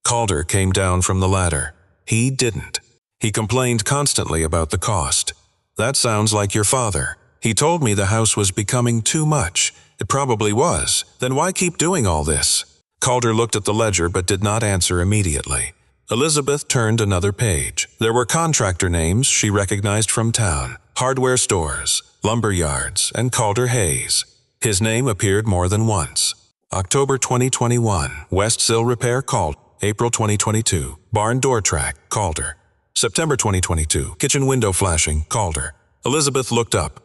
[SPEAKER 1] Calder came down from the ladder. He didn't. He complained constantly about the cost. "That sounds like your father. He told me the house was becoming too much. It probably was. Then why keep doing all this?" Calder looked at the ledger but did not answer immediately. Elizabeth turned another page. There were contractor names she recognized from town, hardware stores, lumber yards, and Calder Hayes. His name appeared more than once. October 2021, West Sill Repair, Calder. April 2022, barn door track, Calder. September 2022, kitchen window flashing, Calder. Elizabeth looked up.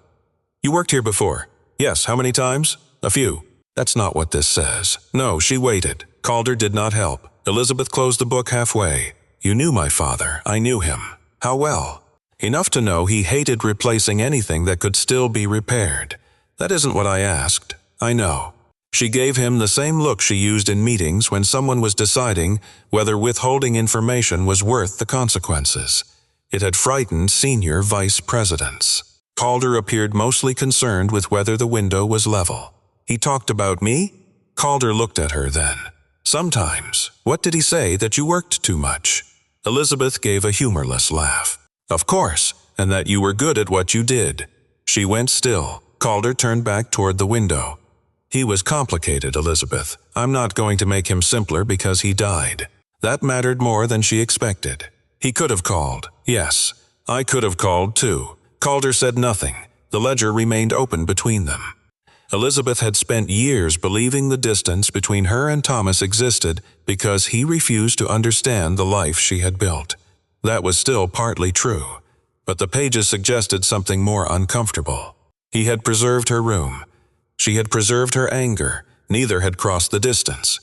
[SPEAKER 1] "You worked here before?" "Yes, how many times?" "A few." "That's not what this says." No, she waited. Calder did not help. Elizabeth closed the book halfway. "You knew my father. I knew him." "How well?" "Enough to know he hated replacing anything that could still be repaired." "That isn't what I asked." "I know." She gave him the same look she used in meetings when someone was deciding whether withholding information was worth the consequences. It had frightened senior vice presidents. Calder appeared mostly concerned with whether the window was level. "He talked about me?" Calder looked at her then. "Sometimes. What did he say, that you worked too much?" Elizabeth gave a humorless laugh. "Of course, and that you were good at what you did." She went still. Calder turned back toward the window. "He was complicated, Elizabeth. I'm not going to make him simpler because he died." That mattered more than she expected. "He could have called." "Yes, I could have called too." Calder said nothing. The ledger remained open between them. Elizabeth had spent years believing the distance between her and Thomas existed because he refused to understand the life she had built. That was still partly true, but the pages suggested something more uncomfortable. He had preserved her room. She had preserved her anger. Neither had crossed the distance.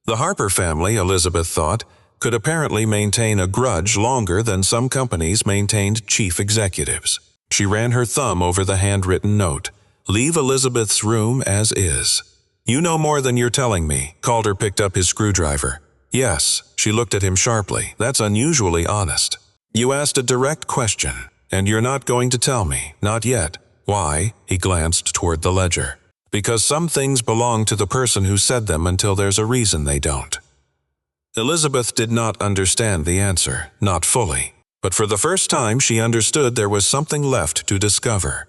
[SPEAKER 1] The Harper family, Elizabeth thought, could apparently maintain a grudge longer than some companies maintained chief executives. She ran her thumb over the handwritten note. "Leave Elizabeth's room as is." "You know more than you're telling me." Calder picked up his screwdriver. "Yes." She looked at him sharply. "That's unusually honest. You asked a direct question, and you're not going to tell me. Not yet." "Why?" He glanced toward the ledger. "Because some things belong to the person who said them until there's a reason they don't." Elizabeth did not understand the answer, not fully. But for the first time she understood there was something left to discover.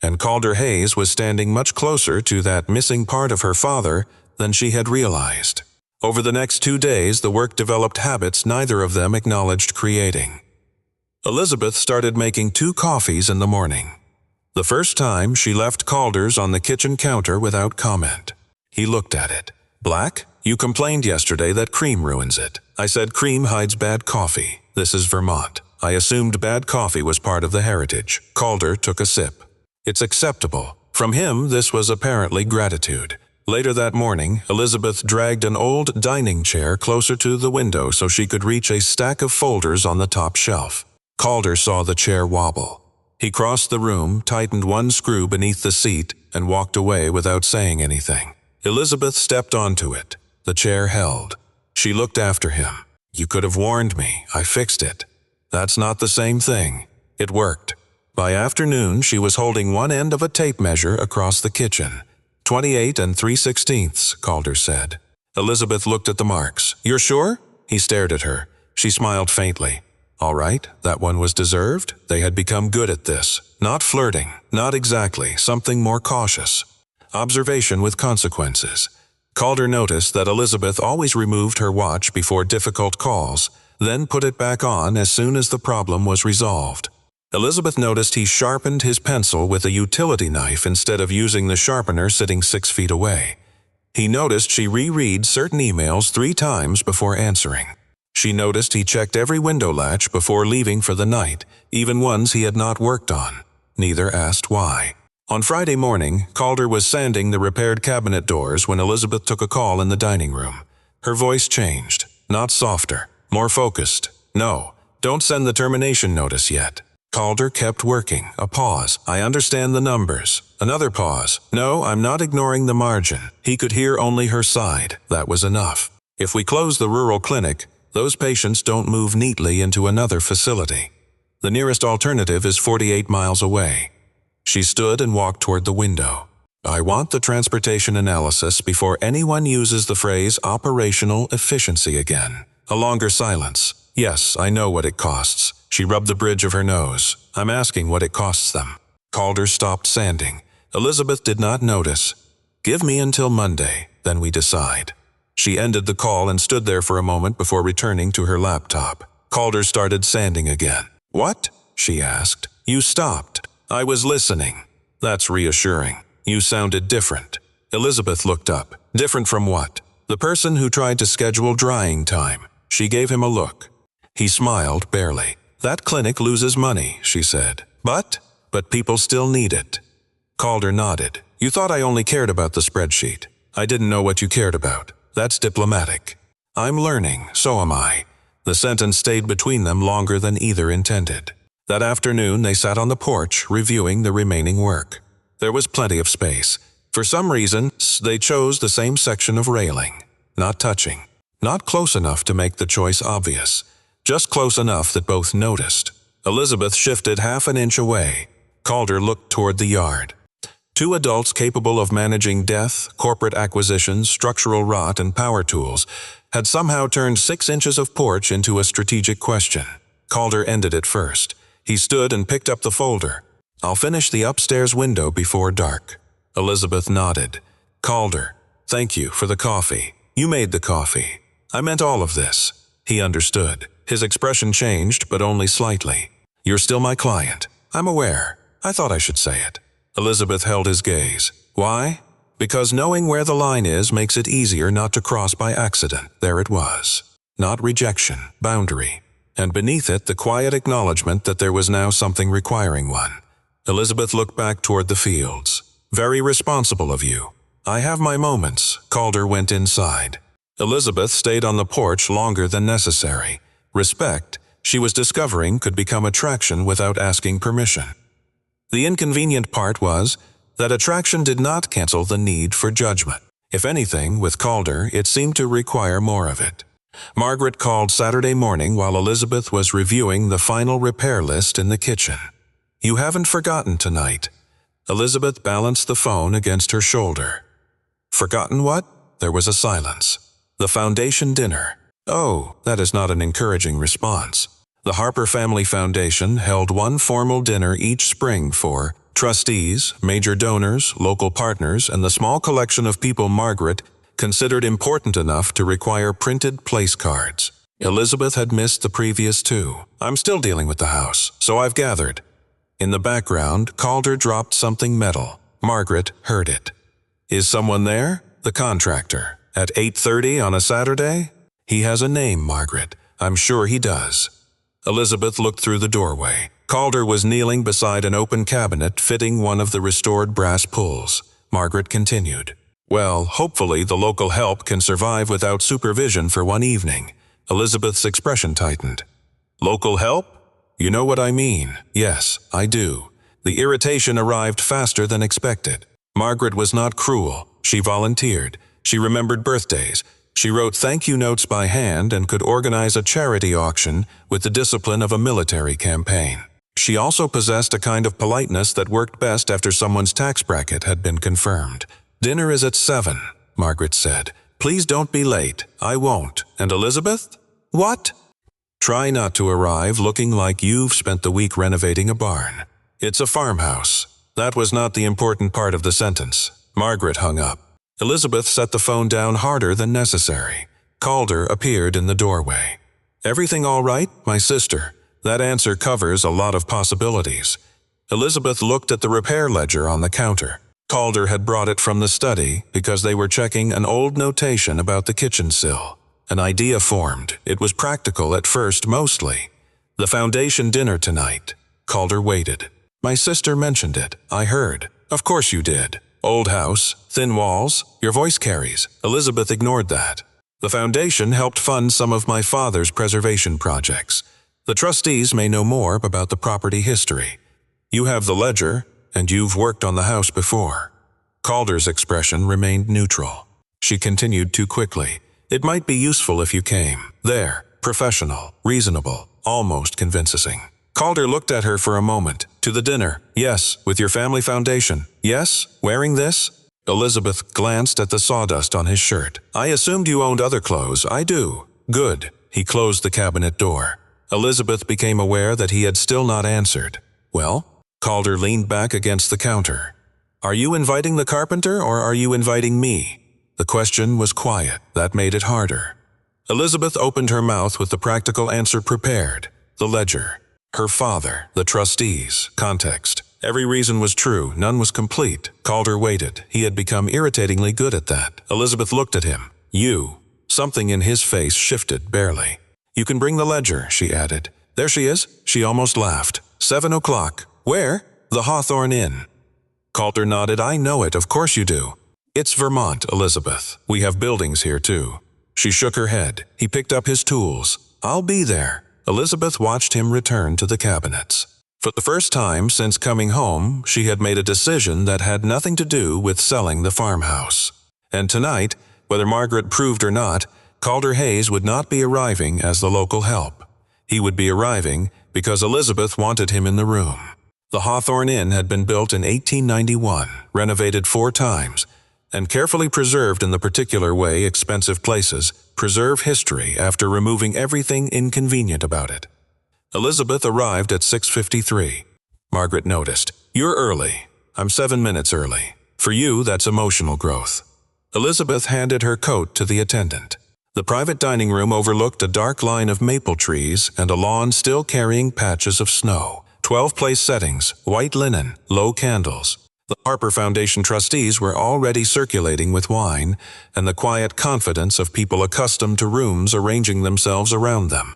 [SPEAKER 1] And Calder Hayes was standing much closer to that missing part of her father than she had realized. Over the next 2 days the work developed habits neither of them acknowledged creating. Elizabeth started making 2 coffees in the morning. The first time, she left Calder's on the kitchen counter without comment. He looked at it. Black? You complained yesterday that cream ruins it. I said cream hides bad coffee. This is Vermont. I assumed bad coffee was part of the heritage. Calder took a sip. It's acceptable. From him, this was apparently gratitude. Later that morning, Elizabeth dragged an old dining chair closer to the window so she could reach a stack of folders on the top shelf. Calder saw the chair wobble. He crossed the room, tightened one screw beneath the seat, and walked away without saying anything. Elizabeth stepped onto it. The chair held. She looked after him. You could have warned me. I fixed it. That's not the same thing. It worked. By afternoon, she was holding one end of a tape measure across the kitchen. 28 3/16, Calder said. Elizabeth looked at the marks. You're sure? He stared at her. She smiled faintly. All right, that one was deserved. They had become good at this. Not flirting. Not exactly. Something more cautious. Observation with consequences. Calder noticed that Elizabeth always removed her watch before difficult calls, then put it back on as soon as the problem was resolved. Elizabeth noticed he sharpened his pencil with a utility knife instead of using the sharpener sitting 6 feet away. He noticed she reread certain emails 3 times before answering. She noticed he checked every window latch before leaving for the night, even ones he had not worked on. Neither asked why. On Friday morning, Calder was sanding the repaired cabinet doors when Elizabeth took a call in the dining room. Her voice changed. Not softer. More focused. No, don't send the termination notice yet. Calder kept working. A pause. I understand the numbers. Another pause. No, I'm not ignoring the margin. He could hear only her side. That was enough. If we close the rural clinic, those patients don't move neatly into another facility. The nearest alternative is 48 miles away. She stood and walked toward the window. I want the transportation analysis before anyone uses the phrase operational efficiency again. A longer silence. Yes, I know what it costs. She rubbed the bridge of her nose. I'm asking what it costs them. Calder stopped sanding. Elizabeth did not notice. Give me until Monday, then we decide. She ended the call and stood there for a moment before returning to her laptop. Calder started sanding again. What? She asked. You stopped. I was listening. That's reassuring. You sounded different. Elizabeth looked up. Different from what? The person who tried to schedule drying time. She gave him a look. He smiled barely. That clinic loses money, she said. But people still need it. Calder nodded. You thought I only cared about the spreadsheet. I didn't know what you cared about. That's diplomatic. I'm learning, so am I. The sentence stayed between them longer than either intended. That afternoon, they sat on the porch, reviewing the remaining work. There was plenty of space. For some reason, they chose the same section of railing. Not touching. Not close enough to make the choice obvious. Just close enough that both noticed. Elizabeth shifted half an inch away. Calder looked toward the yard. 2 adults capable of managing death, corporate acquisitions, structural rot, and power tools had somehow turned 6 inches of porch into a strategic question. Calder ended it first. He stood and picked up the folder. I'll finish the upstairs window before dark. Elizabeth nodded. Calder, thank you for the coffee. You made the coffee. I meant all of this. He understood. His expression changed, but only slightly. You're still my client. I'm aware. I thought I should say it. Elizabeth held his gaze. Why? Because knowing where the line is makes it easier not to cross by accident. There it was. Not rejection, boundary. And beneath it, the quiet acknowledgement that there was now something requiring one. Elizabeth looked back toward the fields. Very responsible of you. I have my moments. Calder went inside. Elizabeth stayed on the porch longer than necessary. Respect, she was discovering, could become attraction without asking permission. The inconvenient part was that attraction did not cancel the need for judgment. If anything, with Calder, it seemed to require more of it. Margaret called Saturday morning while Elizabeth was reviewing the final repair list in the kitchen. You haven't forgotten tonight. Elizabeth balanced the phone against her shoulder. Forgotten what? There was a silence. The foundation dinner. Oh, that is not an encouraging response. The Harper Family Foundation held one formal dinner each spring for trustees, major donors, local partners, and the small collection of people Margaret considered important enough to require printed place cards. Elizabeth had missed the previous 2. I'm still dealing with the house, so I've gathered. In the background, Calder dropped something metal. Margaret heard it. Is someone there? The contractor. At 8:30 on a Saturday? He has a name, Margaret. I'm sure he does. Elizabeth looked through the doorway. Calder was kneeling beside an open cabinet fitting one of the restored brass pulls. Margaret continued. Well, hopefully the local help can survive without supervision for one evening. Elizabeth's expression tightened. Local help? You know what I mean. Yes, I do. The irritation arrived faster than expected. Margaret was not cruel. She volunteered. She remembered birthdays. She wrote thank you notes by hand and could organize a charity auction with the discipline of a military campaign. She also possessed a kind of politeness that worked best after someone's tax bracket had been confirmed. Dinner is at 7, Margaret said. Please don't be late. I won't. And Elizabeth? What? Try not to arrive looking like you've spent the week renovating a barn. It's a farmhouse. That was not the important part of the sentence. Margaret hung up. Elizabeth set the phone down harder than necessary. Calder appeared in the doorway. Everything all right, my sister? That answer covers a lot of possibilities. Elizabeth looked at the repair ledger on the counter. Calder had brought it from the study because they were checking an old notation about the kitchen sill. An idea formed. It was practical at first, mostly. The foundation dinner tonight. Calder waited. My sister mentioned it. I heard. Of course you did. Old house, thin walls, your voice carries. Elizabeth ignored that. The foundation helped fund some of my father's preservation projects. The trustees may know more about the property history. You have the ledger, and you've worked on the house before. Calder's expression remained neutral. She continued too quickly. It might be useful if you came. There, professional, reasonable, almost convincing. Calder looked at her for a moment. To the dinner. Yes, with your family foundation. Yes, wearing this? Elizabeth glanced at the sawdust on his shirt. I assumed you owned other clothes. I do. Good. He closed the cabinet door. Elizabeth became aware that he had still not answered. Well? Calder leaned back against the counter. Are you inviting the carpenter or are you inviting me? The question was quiet. That made it harder. Elizabeth opened her mouth with the practical answer prepared. The ledger. Her father, the trustees, context. Every reason was true, none was complete. Calder waited. He had become irritatingly good at that. Elizabeth looked at him. You. Something in his face shifted, barely. You can bring the ledger, she added. There she is. She almost laughed. 7 o'clock. Where? The Hawthorne Inn. Calder nodded. I know it, of course you do. It's Vermont, Elizabeth. We have buildings here too. She shook her head. He picked up his tools. I'll be there. Elizabeth watched him return to the cabinets. For the first time since coming home, she had made a decision that had nothing to do with selling the farmhouse. And tonight, whether Margaret proved or not, Calder Hayes would not be arriving as the local help. He would be arriving because Elizabeth wanted him in the room. The Hawthorne Inn had been built in 1891, renovated 4 times, and carefully preserved in the particular way expensive places preserve history after removing everything inconvenient about it. Elizabeth arrived at 6:53. Margaret noticed. You're early. I'm 7 minutes early. For you, that's emotional growth. Elizabeth handed her coat to the attendant. The private dining room overlooked a dark line of maple trees and a lawn still carrying patches of snow. 12 place settings, white linen, low candles. The Harper Foundation trustees were already circulating with wine and the quiet confidence of people accustomed to rooms arranging themselves around them.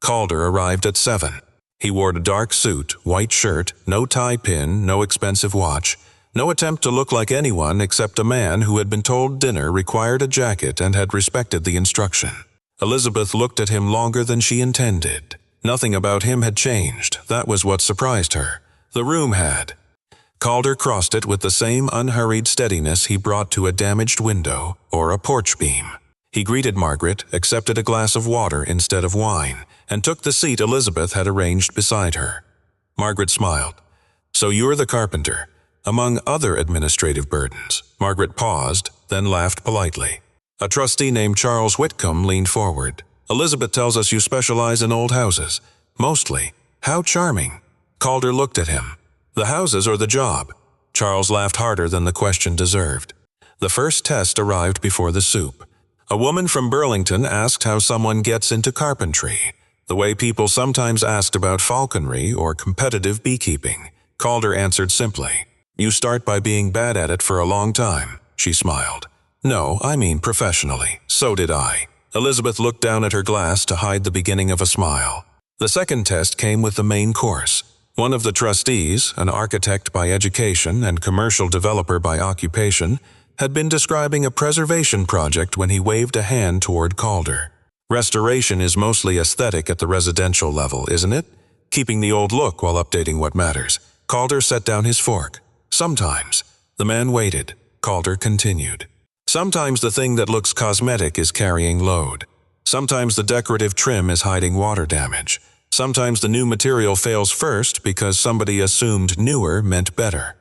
[SPEAKER 1] Calder arrived at 7. He wore a dark suit, white shirt, no tie pin, no expensive watch, no attempt to look like anyone except a man who had been told dinner required a jacket and had respected the instruction. Elizabeth looked at him longer than she intended. Nothing about him had changed. That was what surprised her. The room had. Calder crossed it with the same unhurried steadiness he brought to a damaged window or a porch beam. He greeted Margaret, accepted a glass of water instead of wine, and took the seat Elizabeth had arranged beside her. Margaret smiled. So you're the carpenter. Among other administrative burdens. Margaret paused, then laughed politely. A trustee named Charles Whitcomb leaned forward. Elizabeth tells us you specialize in old houses. Mostly. How charming. Calder looked at him. The houses or the job? Charles laughed harder than the question deserved. The first test arrived before the soup. A woman from Burlington asked how someone gets into carpentry, the way people sometimes asked about falconry or competitive beekeeping. Calder answered simply. You start by being bad at it for a long time, she smiled. No, I mean professionally. So did I. Elizabeth looked down at her glass to hide the beginning of a smile. The second test came with the main course. One of the trustees, an architect by education and commercial developer by occupation, had been describing a preservation project when he waved a hand toward Calder. Restoration is mostly aesthetic at the residential level, isn't it? Keeping the old look while updating what matters. Calder set down his fork. Sometimes. The man waited. Calder continued. Sometimes the thing that looks cosmetic is carrying load. Sometimes the decorative trim is hiding water damage. Sometimes the new material fails first because somebody assumed newer meant better.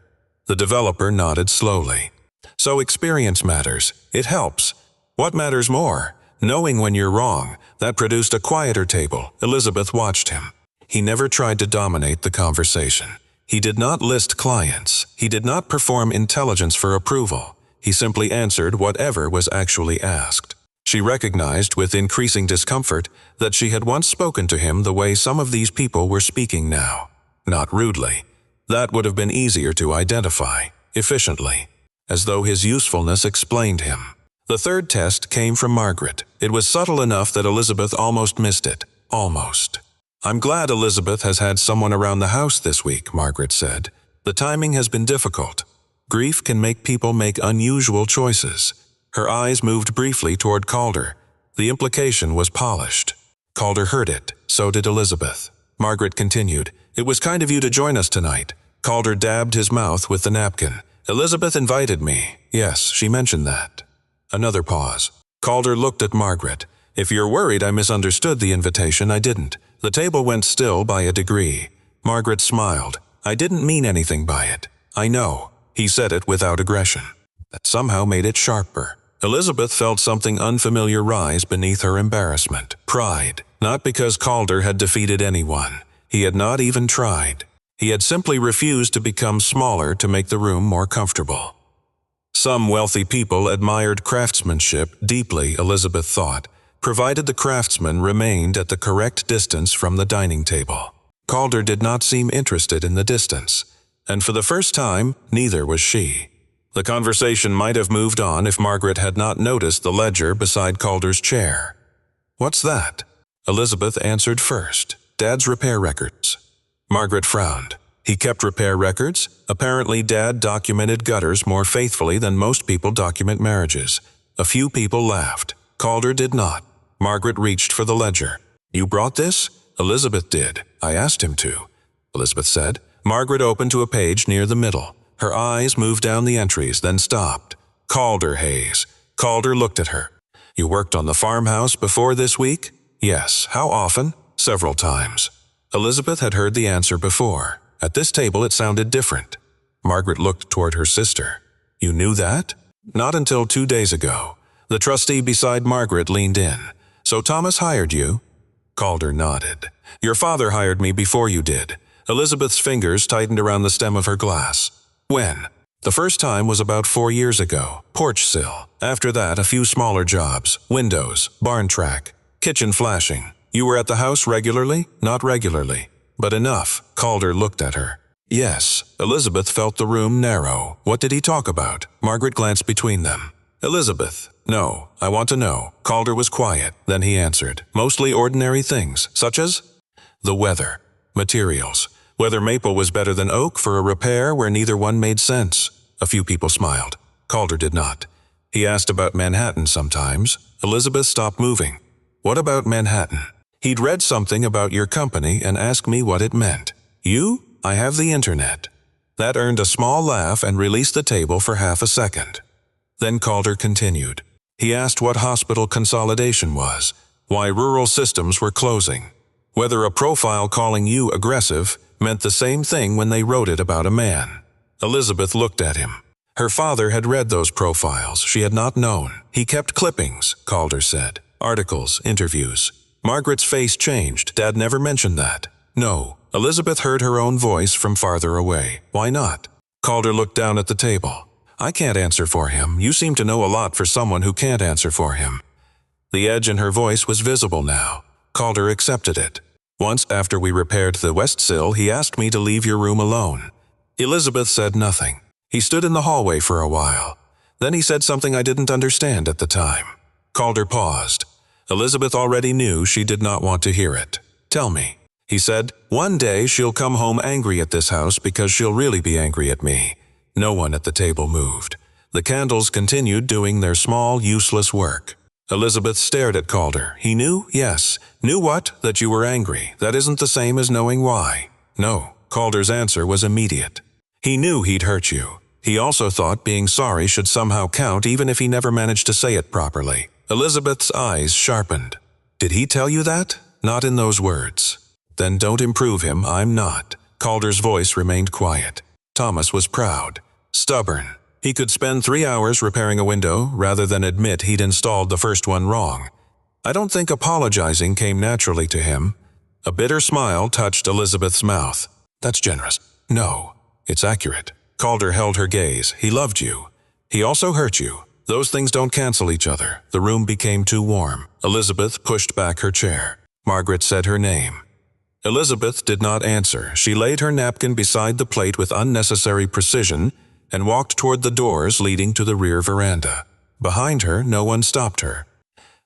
[SPEAKER 1] The developer nodded slowly. So experience matters. It helps. What matters more? Knowing when you're wrong. That produced a quieter table. Elizabeth watched him. He never tried to dominate the conversation. He did not list clients. He did not perform intelligence for approval. He simply answered whatever was actually asked. She recognized with increasing discomfort that she had once spoken to him the way some of these people were speaking now. Not rudely. That would have been easier to identify, efficiently, as though his usefulness explained him. The third test came from Margaret. It was subtle enough that Elizabeth almost missed it. Almost. "I'm glad Elizabeth has had someone around the house this week," Margaret said. "The timing has been difficult. Grief can make people make unusual choices." Her eyes moved briefly toward Calder. The implication was polished. Calder heard it. So did Elizabeth. Margaret continued, "It was kind of you to join us tonight." Calder dabbed his mouth with the napkin. "Elizabeth invited me. Yes, she mentioned that." Another pause. Calder looked at Margaret. "If you're worried I misunderstood the invitation, I didn't. The table went still by a degree." Margaret smiled. "I didn't mean anything by it. I know." He said it without aggression. That somehow made it sharper. Elizabeth felt something unfamiliar rise beneath her embarrassment. Pride. Not because Calder had defeated anyone. He had not even tried. He had simply refused to become smaller to make the room more comfortable. Some wealthy people admired craftsmanship deeply, Elizabeth thought, provided the craftsman remained at the correct distance from the dining table. Calder did not seem interested in the distance, and for the first time, neither was she. The conversation might have moved on if Margaret had not noticed the ledger beside Calder's chair. "What's that?" Elizabeth answered first. "Dad's repair records." Margaret frowned. He kept repair records? Apparently Dad documented gutters more faithfully than most people document marriages. A few people laughed. Calder did not. Margaret reached for the ledger. "You brought this?" "Elizabeth did. I asked him to," Elizabeth said. Margaret opened to a page near the middle. Her eyes moved down the entries, then stopped. "Calder, Hayes." Calder looked at her. "You worked on the farmhouse before this week?" "Yes." "How often?" "Several times." Elizabeth had heard the answer before. At this table it sounded different. Margaret looked toward her sister. "You knew that?" "Not until 2 days ago." The trustee beside Margaret leaned in. "So Thomas hired you?" Calder nodded. "Your father hired me before you did." Elizabeth's fingers tightened around the stem of her glass. "When?" "The first time was about 4 years ago. Porch sill. After that, a few smaller jobs. Windows, barn track, kitchen flashing. You were at the house regularly?" "Not regularly, but enough." Calder looked at her. "Yes." Elizabeth felt the room narrow. "What did he talk about?" Margaret glanced between them. "Elizabeth." "No, I want to know." Calder was quiet. Then he answered. "Mostly ordinary things, such as?" "The weather. Materials. Whether maple was better than oak for a repair where neither one made sense." A few people smiled. Calder did not. He asked about Manhattan sometimes. Elizabeth stopped moving. "What about Manhattan?" "He'd read something about your company and asked me what it meant." "You?" "I have the internet." That earned a small laugh and released the table for half a second. Then Calder continued. He asked what hospital consolidation was, why rural systems were closing, whether a profile calling you aggressive meant the same thing when they wrote it about a man. Elizabeth looked at him. Her father had read those profiles she had not known. "He kept clippings," Calder said. "Articles, interviews." Margaret's face changed. "Dad never mentioned that." "No." Elizabeth heard her own voice from farther away. "Why not?" Calder looked down at the table. "I can't answer for him. You seem to know a lot for someone who can't answer for him." The edge in her voice was visible now. Calder accepted it. "Once after we repaired the west sill, he asked me to leave your room alone." Elizabeth said nothing. He stood in the hallway for a while. Then he said something I didn't understand at the time. Calder paused. Elizabeth already knew she did not want to hear it. Tell me. He said, one day she'll come home angry at this house because she'll really be angry at me. No one at the table moved. The candles continued doing their small, useless work. Elizabeth stared at Calder. He knew? Yes. Knew what? That you were angry. That isn't the same as knowing why. No. Calder's answer was immediate. He knew he'd hurt you. He also thought being sorry should somehow count even if he never managed to say it properly. Elizabeth's eyes sharpened. Did he tell you that? Not in those words. Then don't improve him, I'm not. Calder's voice remained quiet. Thomas was proud. Stubborn. He could spend 3 hours repairing a window rather than admit he'd installed the first one wrong. I don't think apologizing came naturally to him. A bitter smile touched Elizabeth's mouth. That's generous. No, it's accurate. Calder held her gaze. He loved you. He also hurt you. Those things don't cancel each other. The room became too warm. Elizabeth pushed back her chair. Margaret said her name. Elizabeth did not answer. She laid her napkin beside the plate with unnecessary precision and walked toward the doors leading to the rear veranda. Behind her, no one stopped her.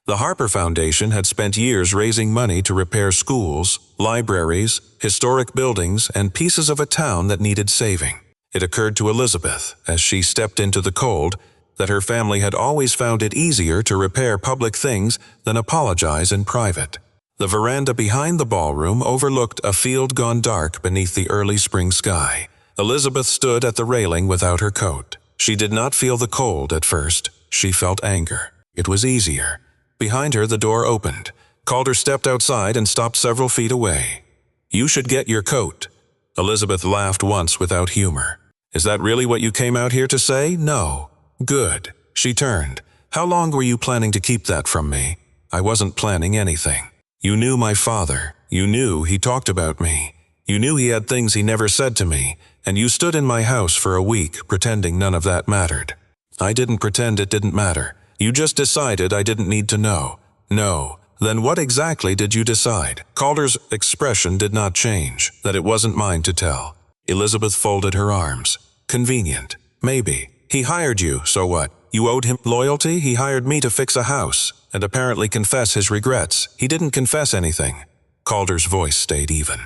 [SPEAKER 1] The Harper Foundation had spent years raising money to repair schools, libraries, historic buildings, and pieces of a town that needed saving. It occurred to Elizabeth, as she stepped into the cold, that her family had always found it easier to repair public things than apologize in private. The veranda behind the ballroom overlooked a field gone dark beneath the early spring sky. Elizabeth stood at the railing without her coat. She did not feel the cold at first. She felt anger. It was easier. Behind her, the door opened. Calder stepped outside and stopped several feet away. You should get your coat. Elizabeth laughed once without humor. Is that really what you came out here to say? No. Good. She turned. How long were you planning to keep that from me? I wasn't planning anything. You knew my father. You knew he talked about me. You knew he had things he never said to me, and you stood in my house for a week pretending none of that mattered. I didn't pretend it didn't matter. You just decided I didn't need to know. No. Then what exactly did you decide? Calder's expression did not change, that it wasn't mine to tell. Elizabeth folded her arms. Convenient. Maybe. He hired you, so what? You owed him loyalty? He hired me to fix a house, and apparently confess his regrets. He didn't confess anything. Calder's voice stayed even.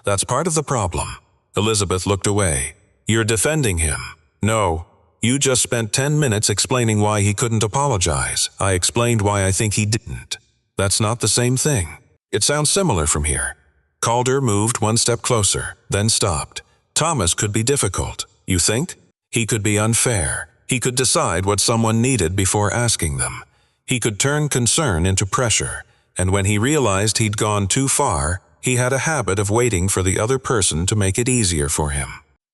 [SPEAKER 1] That's part of the problem. Elizabeth looked away. You're defending him. No. You just spent 10 minutes explaining why he couldn't apologize. I explained why I think he didn't. That's not the same thing. It sounds similar from here. Calder moved one step closer, then stopped. Thomas could be difficult. You think? He could be unfair. He could decide what someone needed before asking them. He could turn concern into pressure, and when he realized he'd gone too far, he had a habit of waiting for the other person to make it easier for him.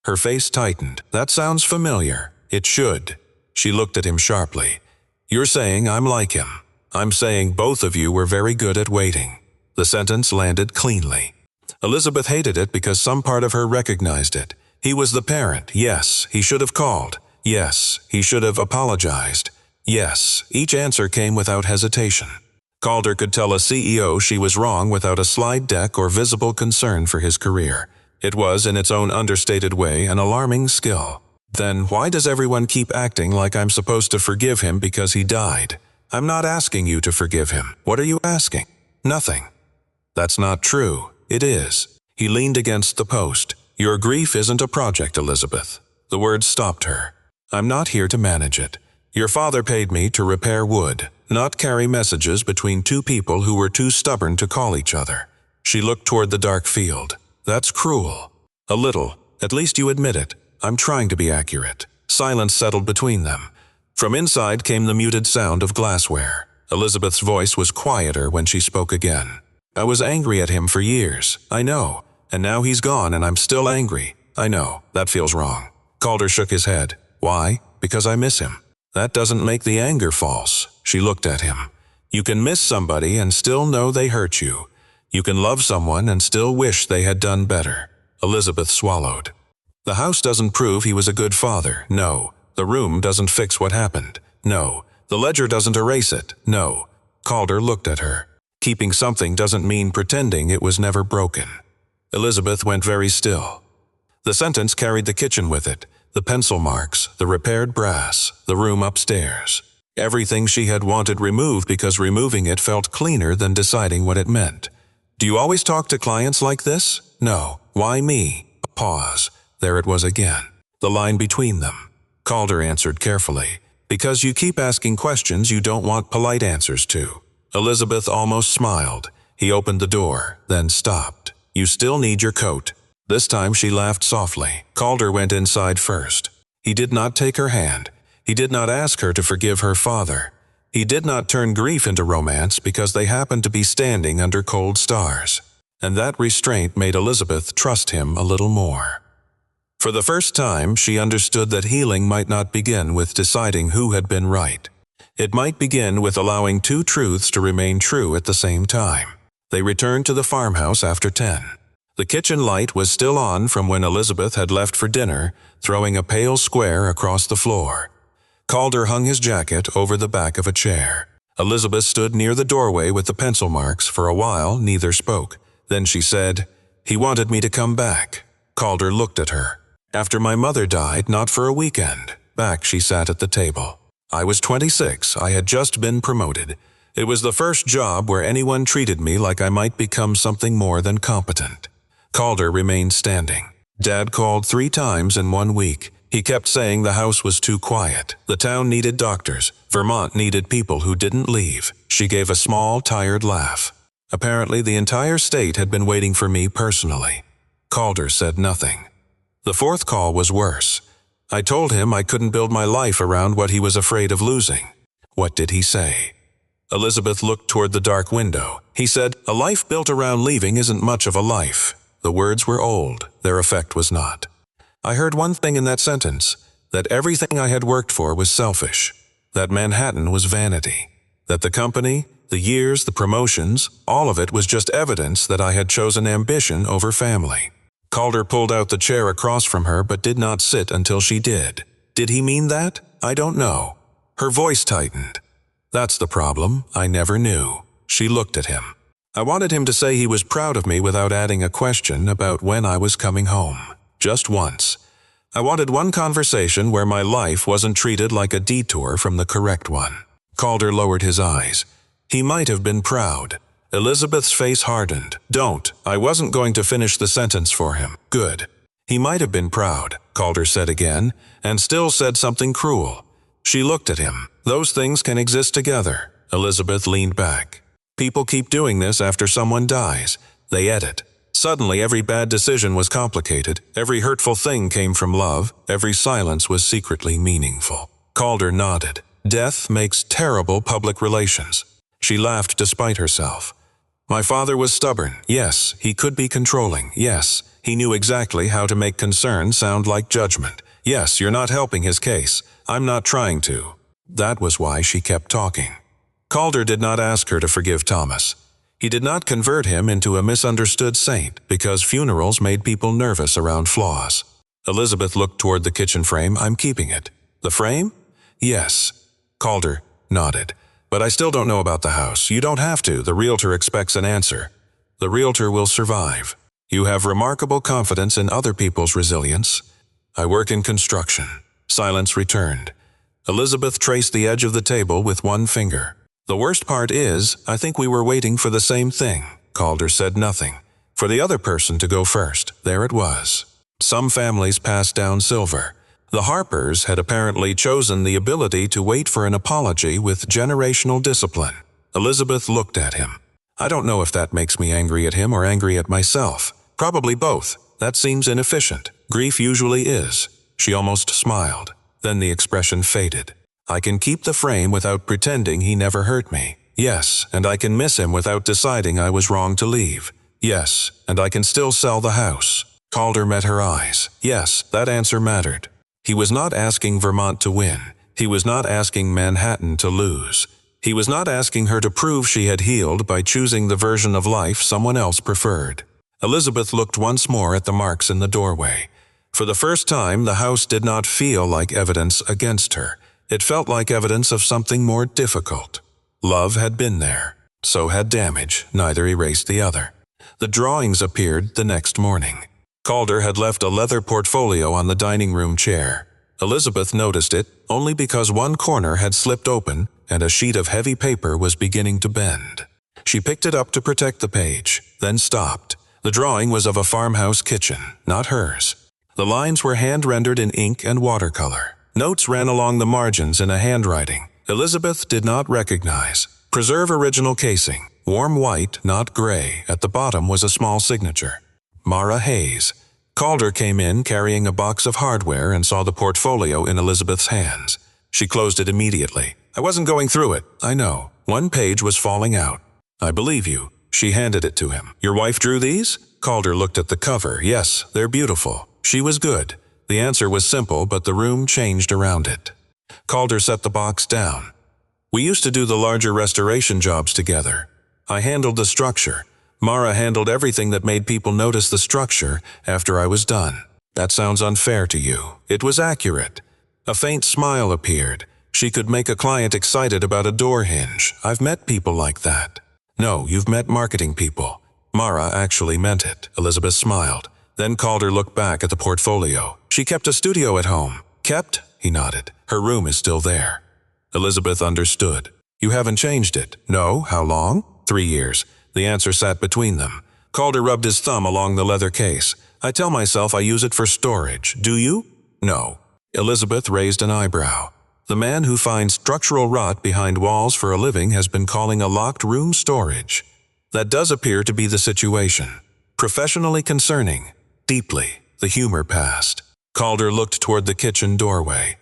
[SPEAKER 1] Her face tightened. That sounds familiar. It should. She looked at him sharply. You're saying I'm like him. I'm saying both of you were very good at waiting. The sentence landed cleanly. Elizabeth hated it because some part of her recognized it. He was the parent. Yes, he should have called. Yes, he should have apologized. Yes, each answer came without hesitation. Calder could tell a CEO she was wrong without a slide deck or visible concern for his career. It was, in its own understated way, an alarming skill. Then why does everyone keep acting like I'm supposed to forgive him because he died? I'm not asking you to forgive him. What are you asking? Nothing. That's not true. It is. He leaned against the post. Your grief isn't a project, Elizabeth. The words stopped her. I'm not here to manage it. Your father paid me to repair wood, not carry messages between two people who were too stubborn to call each other. She looked toward the dark field. That's cruel. A little. At least you admit it. I'm trying to be accurate. Silence settled between them. From inside came the muted sound of glassware. Elizabeth's voice was quieter when she spoke again. I was angry at him for years. I know. And now he's gone and I'm still angry. I know. That feels wrong. Calder shook his head. Why? Because I miss him. That doesn't make the anger false. She looked at him. You can miss somebody and still know they hurt you. You can love someone and still wish they had done better. Elizabeth swallowed. The house doesn't prove he was a good father. No. The room doesn't fix what happened. No. The ledger doesn't erase it. No. Calder looked at her. Keeping something doesn't mean pretending it was never broken. Elizabeth went very still. The sentence carried the kitchen with it. The pencil marks, the repaired brass, the room upstairs. Everything she had wanted removed because removing it felt cleaner than deciding what it meant. Do you always talk to clients like this? No. Why me? A pause. There it was again. The line between them. Calder answered carefully. Because you keep asking questions you don't want polite answers to. Elizabeth almost smiled. He opened the door, then stopped. You still need your coat. This time she laughed softly. Calder went inside first. He did not take her hand. He did not ask her to forgive her father. He did not turn grief into romance because they happened to be standing under cold stars. And that restraint made Elizabeth trust him a little more. For the first time, she understood that healing might not begin with deciding who had been right. It might begin with allowing two truths to remain true at the same time. They returned to the farmhouse after 10. The kitchen light was still on from when Elizabeth had left for dinner, throwing a pale square across the floor. Calder hung his jacket over the back of a chair. Elizabeth stood near the doorway with the pencil marks. For a while, neither spoke. Then she said, "He wanted me to come back." Calder looked at her. "After my mother died, not for a weekend." Back she sat at the table. "I was 26. I had just been promoted. It was the first job where anyone treated me like I might become something more than competent." Calder remained standing. Dad called 3 times in 1 week. He kept saying the house was too quiet. The town needed doctors. Vermont needed people who didn't leave. She gave a small, tired laugh. Apparently, the entire state had been waiting for me personally. Calder said nothing. The 4th call was worse. I told him I couldn't build my life around what he was afraid of losing. What did he say? Elizabeth looked toward the dark window. He said, "A life built around leaving isn't much of a life." The words were old. Their effect was not. I heard one thing in that sentence, that everything I had worked for was selfish, that Manhattan was vanity, that the company, the years, the promotions, all of it was just evidence that I had chosen ambition over family. Calder pulled out the chair across from her but did not sit until she did. Did he mean that? I don't know. Her voice tightened. That's the problem. I never knew. She looked at him. I wanted him to say he was proud of me without adding a question about when I was coming home. Just once. I wanted one conversation where my life wasn't treated like a detour from the correct one. Calder lowered his eyes. He might have been proud. Elizabeth's face hardened. Don't. I wasn't going to finish the sentence for him. Good. He might have been proud, Calder said again, and still said something cruel. She looked at him. Those things can exist together. Elizabeth leaned back. People keep doing this after someone dies. They edit. Suddenly every bad decision was complicated. Every hurtful thing came from love. Every silence was secretly meaningful. Calder nodded. Death makes terrible public relations. She laughed despite herself. My father was stubborn. Yes, he could be controlling. Yes, he knew exactly how to make concern sound like judgment. Yes, you're not helping his case. I'm not trying to. That was why she kept talking. Calder did not ask her to forgive Thomas. He did not convert him into a misunderstood saint because funerals made people nervous around flaws. Elizabeth looked toward the kitchen frame. I'm keeping it. The frame? Yes. Calder nodded. But I still don't know about the house. You don't have to. The realtor expects an answer. The realtor will survive. You have remarkable confidence in other people's resilience. I work in construction. Silence returned. Elizabeth traced the edge of the table with one finger. The worst part is, I think we were waiting for the same thing. Calder said nothing. For the other person to go first. There it was. Some families passed down silver. The Harpers had apparently chosen the ability to wait for an apology with generational discipline. Elizabeth looked at him. I don't know if that makes me angry at him or angry at myself. Probably both. That seems inefficient. Grief usually is. She almost smiled. Then the expression faded. I can keep the frame without pretending he never hurt me. Yes, and I can miss him without deciding I was wrong to leave. Yes, and I can still sell the house. Calder met her eyes. Yes, that answer mattered. He was not asking Vermont to win. He was not asking Manhattan to lose. He was not asking her to prove she had healed by choosing the version of life someone else preferred. Elizabeth looked once more at the marks in the doorway. For the first time, the house did not feel like evidence against her. It felt like evidence of something more difficult. Love had been there. So had damage. Neither erased the other. The drawings appeared the next morning. Calder had left a leather portfolio on the dining room chair. Elizabeth noticed it only because one corner had slipped open and a sheet of heavy paper was beginning to bend. She picked it up to protect the page, then stopped. The drawing was of a farmhouse kitchen, not hers. The lines were hand-rendered in ink and watercolor. Notes ran along the margins in a handwriting Elizabeth did not recognize. Preserve original casing. Warm white, not gray. At the bottom was a small signature. Mara Hayes. Calder came in carrying a box of hardware and saw the portfolio in Elizabeth's hands. She closed it immediately. I wasn't going through it. I know. One page was falling out. I believe you. She handed it to him. Your wife drew these? Calder looked at the cover. Yes, they're beautiful. She was good. The answer was simple, but the room changed around it. Calder set the box down. We used to do the larger restoration jobs together. I handled the structure. Mara handled everything that made people notice the structure after I was done. That sounds unfair to you. It was accurate. A faint smile appeared. She could make a client excited about a door hinge. I've met people like that. No, you've met marketing people. Mara actually meant it. Elizabeth smiled. Then Calder looked back at the portfolio. She kept a studio at home. Kept? He nodded. Her room is still there. Elizabeth understood. You haven't changed it. No, how long? 3 years. The answer sat between them. Calder rubbed his thumb along the leather case. I tell myself I use it for storage. Do you? No. Elizabeth raised an eyebrow. The man who finds structural rot behind walls for a living has been calling a locked room storage. That does appear to be the situation. Professionally concerning. Deeply. The humor passed. Calder looked toward the kitchen doorway.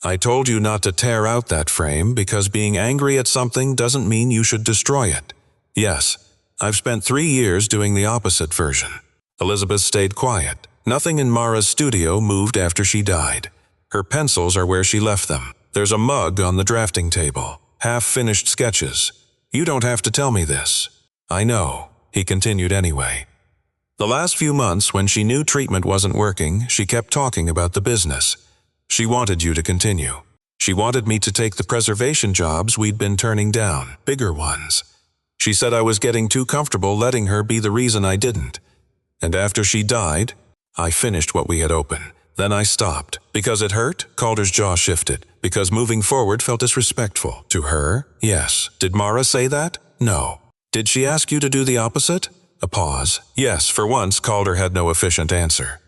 [SPEAKER 1] I told you not to tear out that frame because being angry at something doesn't mean you should destroy it. Yes, I've spent 3 years doing the opposite version. Elizabeth stayed quiet. Nothing in Mara's studio moved after she died. Her pencils are where she left them. There's a mug on the drafting table. Half-finished sketches. You don't have to tell me this. I know. He continued anyway. The last few months, when she knew treatment wasn't working, she kept talking about the business. She wanted you to continue. She wanted me to take the preservation jobs we'd been turning down, bigger ones. She said I was getting too comfortable letting her be the reason I didn't. And after she died, I finished what we had open. Then I stopped. Because it hurt? Calder's jaw shifted. Because moving forward felt disrespectful. To her? Yes. Did Mara say that? No. Did she ask you to do the opposite? A pause. Yes, for once Calder had no efficient answer.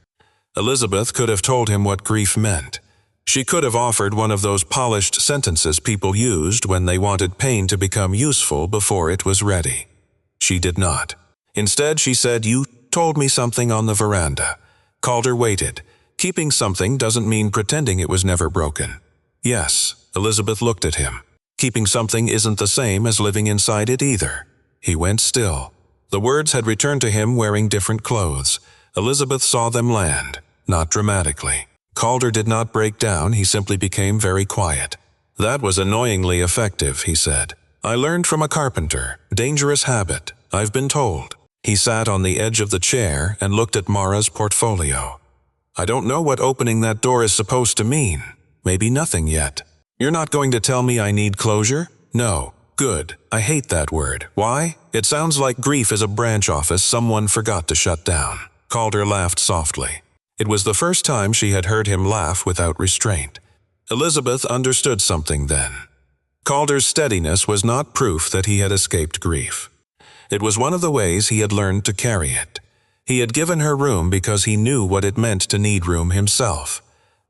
[SPEAKER 1] Elizabeth could have told him what grief meant. She could have offered one of those polished sentences people used when they wanted pain to become useful before it was ready. She did not. Instead, she said, You told me something on the veranda. Calder waited. Keeping something doesn't mean pretending it was never broken. Yes, Elizabeth looked at him. Keeping something isn't the same as living inside it either. He went still. The words had returned to him wearing different clothes. Elizabeth saw them land, not dramatically. Calder did not break down, he simply became very quiet. That was annoyingly effective, he said. I learned from a carpenter. Dangerous habit, I've been told. He sat on the edge of the chair and looked at Mara's portfolio. I don't know what opening that door is supposed to mean. Maybe nothing yet. You're not going to tell me I need closure? No. Good. I hate that word. Why? It sounds like grief is a branch office someone forgot to shut down. Calder laughed softly. It was the first time she had heard him laugh without restraint. Elizabeth understood something then. Calder's steadiness was not proof that he had escaped grief. It was one of the ways he had learned to carry it. He had given her room because he knew what it meant to need room himself.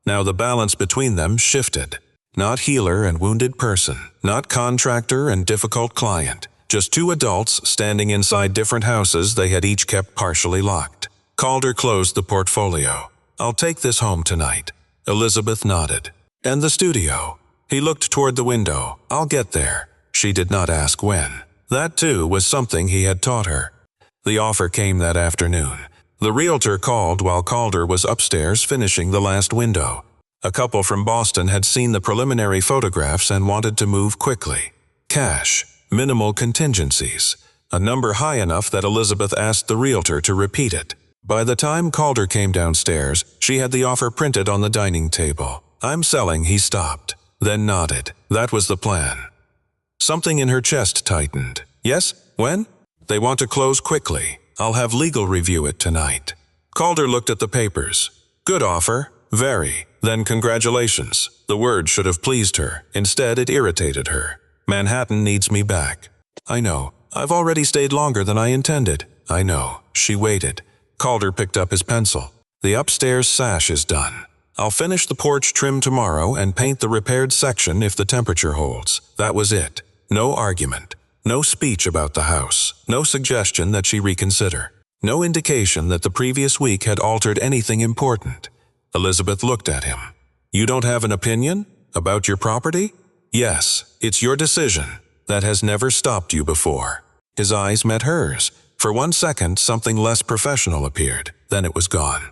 [SPEAKER 1] Now the balance between them shifted. Not healer and wounded person, not contractor and difficult client, just two adults standing inside different houses they had each kept partially locked. Calder closed the portfolio. I'll take this home tonight. Elizabeth nodded. And the studio. He looked toward the window. I'll get there. She did not ask when. That too was something he had taught her. The offer came that afternoon. The realtor called while Calder was upstairs finishing the last window. A couple from Boston had seen the preliminary photographs and wanted to move quickly. Cash, minimal contingencies, a number high enough that Elizabeth asked the realtor to repeat it. By the time Calder came downstairs, she had the offer printed on the dining table. I'm selling, he stopped, then nodded. That was the plan. Something in her chest tightened. Yes? When? They want to close quickly. I'll have legal review it tonight. Calder looked at the papers. Good offer. Very. Then congratulations. The word should have pleased her. Instead, it irritated her. Manhattan needs me back. I know. I've already stayed longer than I intended. I know. She waited. Calder picked up his pencil. The upstairs sash is done. I'll finish the porch trim tomorrow and paint the repaired section if the temperature holds. That was it. No argument. No speech about the house. No suggestion that she reconsider. No indication that the previous week had altered anything important. Elizabeth looked at him. You don't have an opinion? About your property? Yes, it's your decision. That has never stopped you before. His eyes met hers. For 1 second, something less professional appeared. Then it was gone.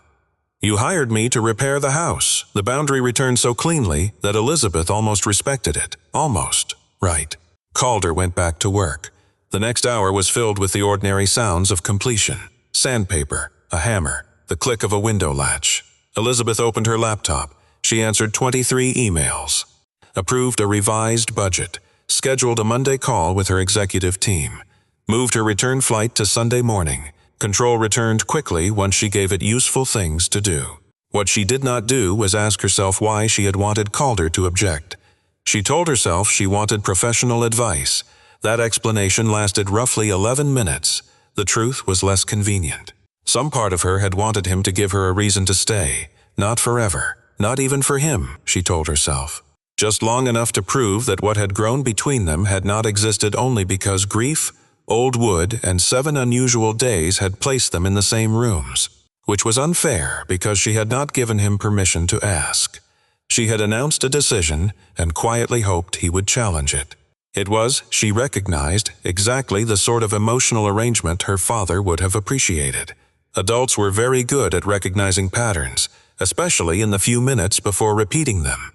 [SPEAKER 1] You hired me to repair the house. The boundary returned so cleanly that Elizabeth almost respected it. Almost. Right. Calder went back to work. The next hour was filled with the ordinary sounds of completion. Sandpaper, a hammer, the click of a window latch. Elizabeth opened her laptop. She answered 23 emails. Approved a revised budget. Scheduled a Monday call with her executive team. Moved her return flight to Sunday morning. Control returned quickly once she gave it useful things to do. What she did not do was ask herself why she had wanted Calder to object. She told herself she wanted professional advice. That explanation lasted roughly 11 minutes. The truth was less convenient. Some part of her had wanted him to give her a reason to stay. Not forever. Not even for him, she told herself. Just long enough to prove that what had grown between them had not existed only because grief, old wood, and 7 unusual days had placed them in the same rooms, which was unfair because she had not given him permission to ask. She had announced a decision and quietly hoped he would challenge it. It was, she recognized, exactly the sort of emotional arrangement her father would have appreciated. Adults were very good at recognizing patterns, especially in the few minutes before repeating them.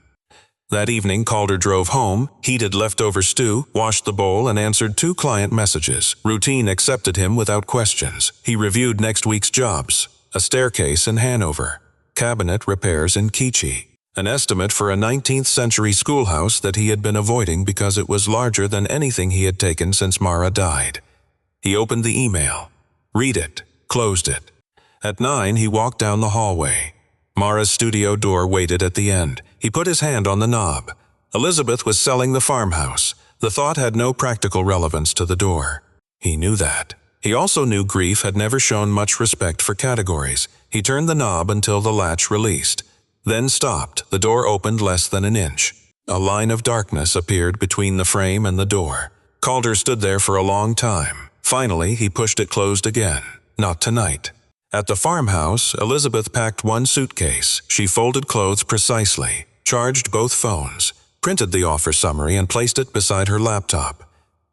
[SPEAKER 1] That evening, Calder drove home, heated leftover stew, washed the bowl, and answered 2 client messages. Routine accepted him without questions. He reviewed next week's jobs. A staircase in Hanover. Cabinet repairs in Keachie. An estimate for a 19th-century schoolhouse that he had been avoiding because it was larger than anything he had taken since Mara died. He opened the email. Read it. Closed it. At 9, he walked down the hallway. Mara's studio door waited at the end. He put his hand on the knob. Elizabeth was selling the farmhouse. The thought had no practical relevance to the door. He knew that. He also knew grief had never shown much respect for categories. He turned the knob until the latch released. Then stopped. The door opened less than an inch. A line of darkness appeared between the frame and the door. Calder stood there for a long time. Finally, he pushed it closed again. Not tonight. At the farmhouse, Elizabeth packed 1 suitcase. She folded clothes precisely, charged both phones, printed the offer summary and placed it beside her laptop.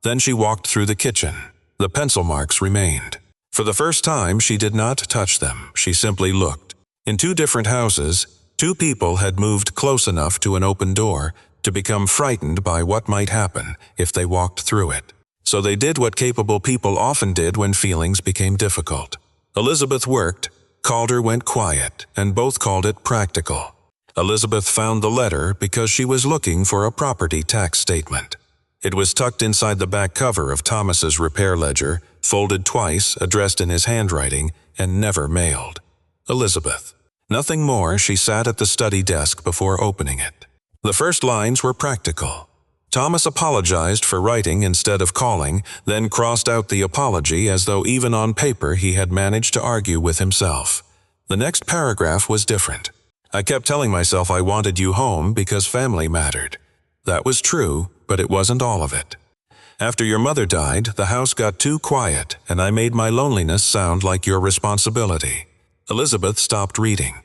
[SPEAKER 1] Then she walked through the kitchen. The pencil marks remained. For the first time, she did not touch them. She simply looked. In 2 different houses, 2 people had moved close enough to an open door to become frightened by what might happen if they walked through it. So they did what capable people often did when feelings became difficult. Elizabeth worked, Calder went quiet, and both called it practical. Elizabeth found the letter because she was looking for a property tax statement. It was tucked inside the back cover of Thomas's repair ledger, folded twice, addressed in his handwriting, and never mailed. Elizabeth. Nothing more. She sat at the study desk before opening it. The first lines were practical. Thomas apologized for writing instead of calling, then crossed out the apology as though even on paper he had managed to argue with himself. The next paragraph was different. I kept telling myself I wanted you home because family mattered. That was true, but it wasn't all of it. After your mother died, the house got too quiet, and I made my loneliness sound like your responsibility. Elizabeth stopped reading.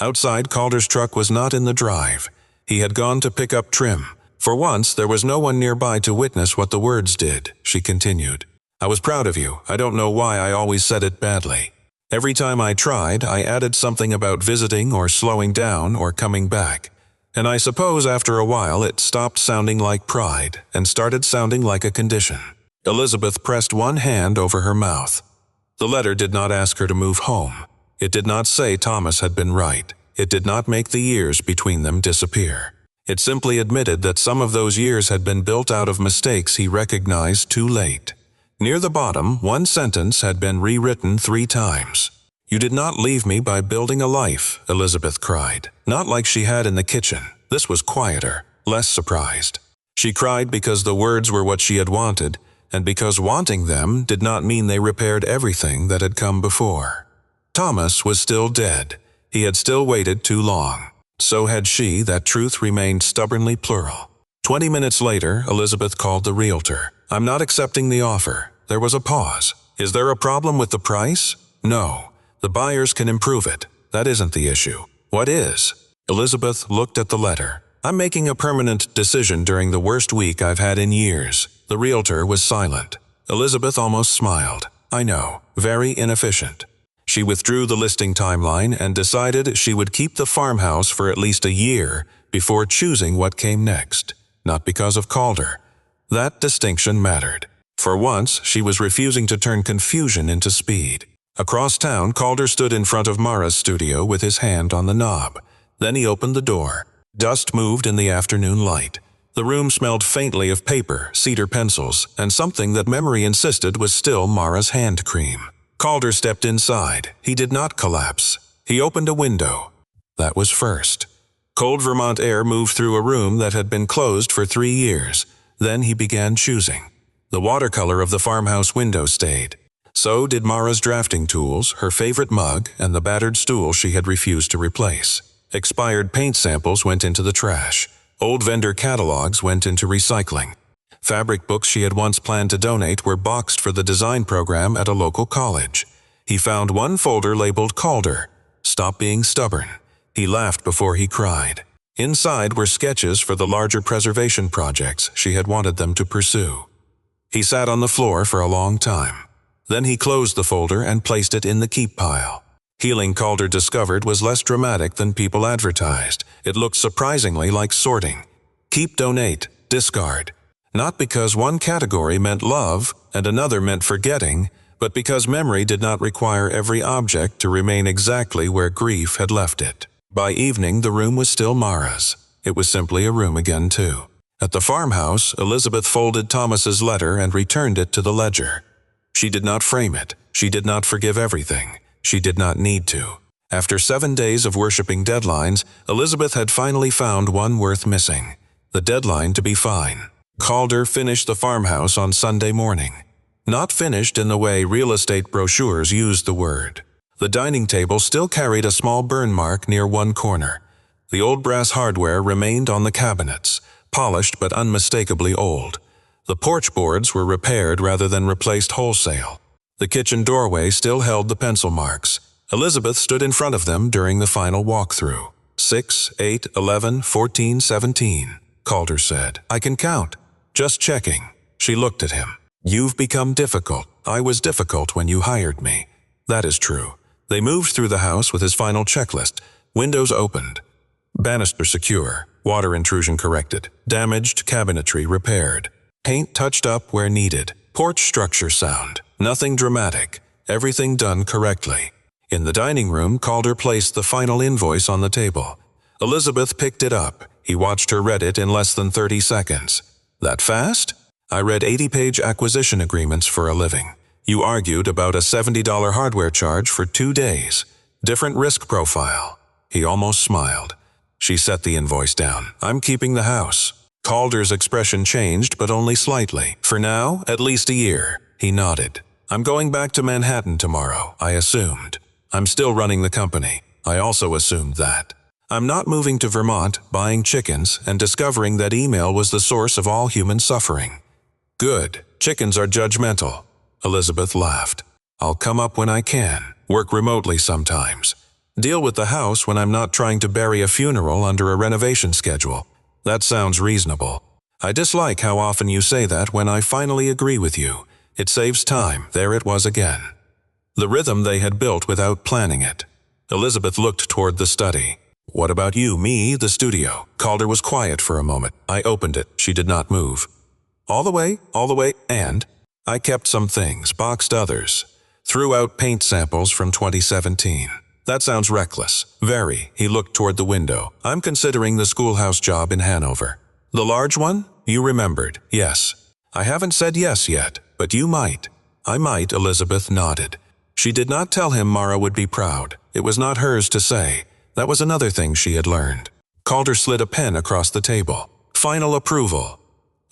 [SPEAKER 1] Outside, Calder's truck was not in the drive. He had gone to pick up trim. For once, there was no one nearby to witness what the words did, she continued. I was proud of you. I don't know why I always said it badly. Every time I tried, I added something about visiting or slowing down or coming back. And I suppose after a while it stopped sounding like pride and started sounding like a condition. Elizabeth pressed one hand over her mouth. The letter did not ask her to move home. It did not say Thomas had been right. It did not make the years between them disappear. It simply admitted that some of those years had been built out of mistakes he recognized too late. Near the bottom, one sentence had been rewritten 3 times. You did not leave me by building a life, Elizabeth cried. Not like she had in the kitchen. This was quieter, less surprised. She cried because the words were what she had wanted, and because wanting them did not mean they repaired everything that had come before. Thomas was still dead. He had still waited too long. So had she. That truth remained stubbornly plural. 20 minutes later, Elizabeth called the realtor. I'm not accepting the offer. There was a pause. Is there a problem with the price? No. The buyers can improve it. That isn't the issue. What is? Elizabeth looked at the letter. I'm making a permanent decision during the worst week I've had in years. The realtor was silent. Elizabeth almost smiled. I know. Very inefficient. She withdrew the listing timeline and decided she would keep the farmhouse for at least a year before choosing what came next. Not because of Calder. That distinction mattered. For once, she was refusing to turn confusion into speed. Across town, Calder stood in front of Mara's studio with his hand on the knob. Then he opened the door. Dust moved in the afternoon light. The room smelled faintly of paper, cedar pencils, and something that memory insisted was still Mara's hand cream. Calder stepped inside. He did not collapse. He opened a window. That was first. Cold Vermont air moved through a room that had been closed for 3 years. Then he began choosing. The watercolor of the farmhouse window stayed. So did Mara's drafting tools, her favorite mug, and the battered stool she had refused to replace. Expired paint samples went into the trash. Old vendor catalogs went into recycling. Fabric books she had once planned to donate were boxed for the design program at a local college. He found one folder labeled Calder. Stop being stubborn. He laughed before he cried. Inside were sketches for the larger preservation projects she had wanted them to pursue. He sat on the floor for a long time. Then he closed the folder and placed it in the keep pile. Healing, Calder discovered, was less dramatic than people advertised. It looked surprisingly like sorting. Keep, donate, discard. Not because one category meant love and another meant forgetting, but because memory did not require every object to remain exactly where grief had left it. By evening, the room was still Mara's. It was simply a room again, too. At the farmhouse, Elizabeth folded Thomas's letter and returned it to the ledger. She did not frame it. She did not forgive everything. She did not need to. After 7 days of worshipping deadlines, Elizabeth had finally found one worth missing. The deadline to be fine. Calder finished the farmhouse on Sunday morning. Not finished in the way real estate brochures used the word. The dining table still carried a small burn mark near one corner. The old brass hardware remained on the cabinets, polished but unmistakably old. The porch boards were repaired rather than replaced wholesale. The kitchen doorway still held the pencil marks. Elizabeth stood in front of them during the final walkthrough. 6, 8, 11, 14, 17, Calder said. I can count. Just checking. She looked at him. You've become difficult. I was difficult when you hired me. That is true. They moved through the house with his final checklist. Windows opened. Banister secure. Water intrusion corrected. Damaged cabinetry repaired. Paint touched up where needed. Porch structure sound. Nothing dramatic. Everything done correctly. In the dining room, Calder placed the final invoice on the table. Elizabeth picked it up. He watched her read it in less than 30 seconds. That fast? I read 80-page acquisition agreements for a living. You argued about a $70 hardware charge for 2 days. Different risk profile. He almost smiled. She set the invoice down. I'm keeping the house. Calder's expression changed, but only slightly. For now, at least a year. He nodded. I'm going back to Manhattan tomorrow, I assumed. I'm still running the company. I also assumed that. I'm not moving to Vermont, buying chickens, and discovering that email was the source of all human suffering. Good. Chickens are judgmental. Elizabeth laughed. I'll come up when I can. Work remotely sometimes. Deal with the house when I'm not trying to bury a funeral under a renovation schedule. That sounds reasonable. I dislike how often you say that when I finally agree with you. It saves time. There it was again. The rhythm they had built without planning it. Elizabeth looked toward the study. What about you, me, the studio? Calder was quiet for a moment. I opened it. She did not move. All the way, and I kept some things, boxed others. Threw out paint samples from 2017. That sounds reckless. Very. He looked toward the window. I'm considering the schoolhouse job in Hanover. The large one? You remembered. Yes. I haven't said yes yet, but you might. I might, Elizabeth nodded. She did not tell him Mara would be proud. It was not hers to say. That was another thing she had learned. Calder slid a pen across the table. Final approval.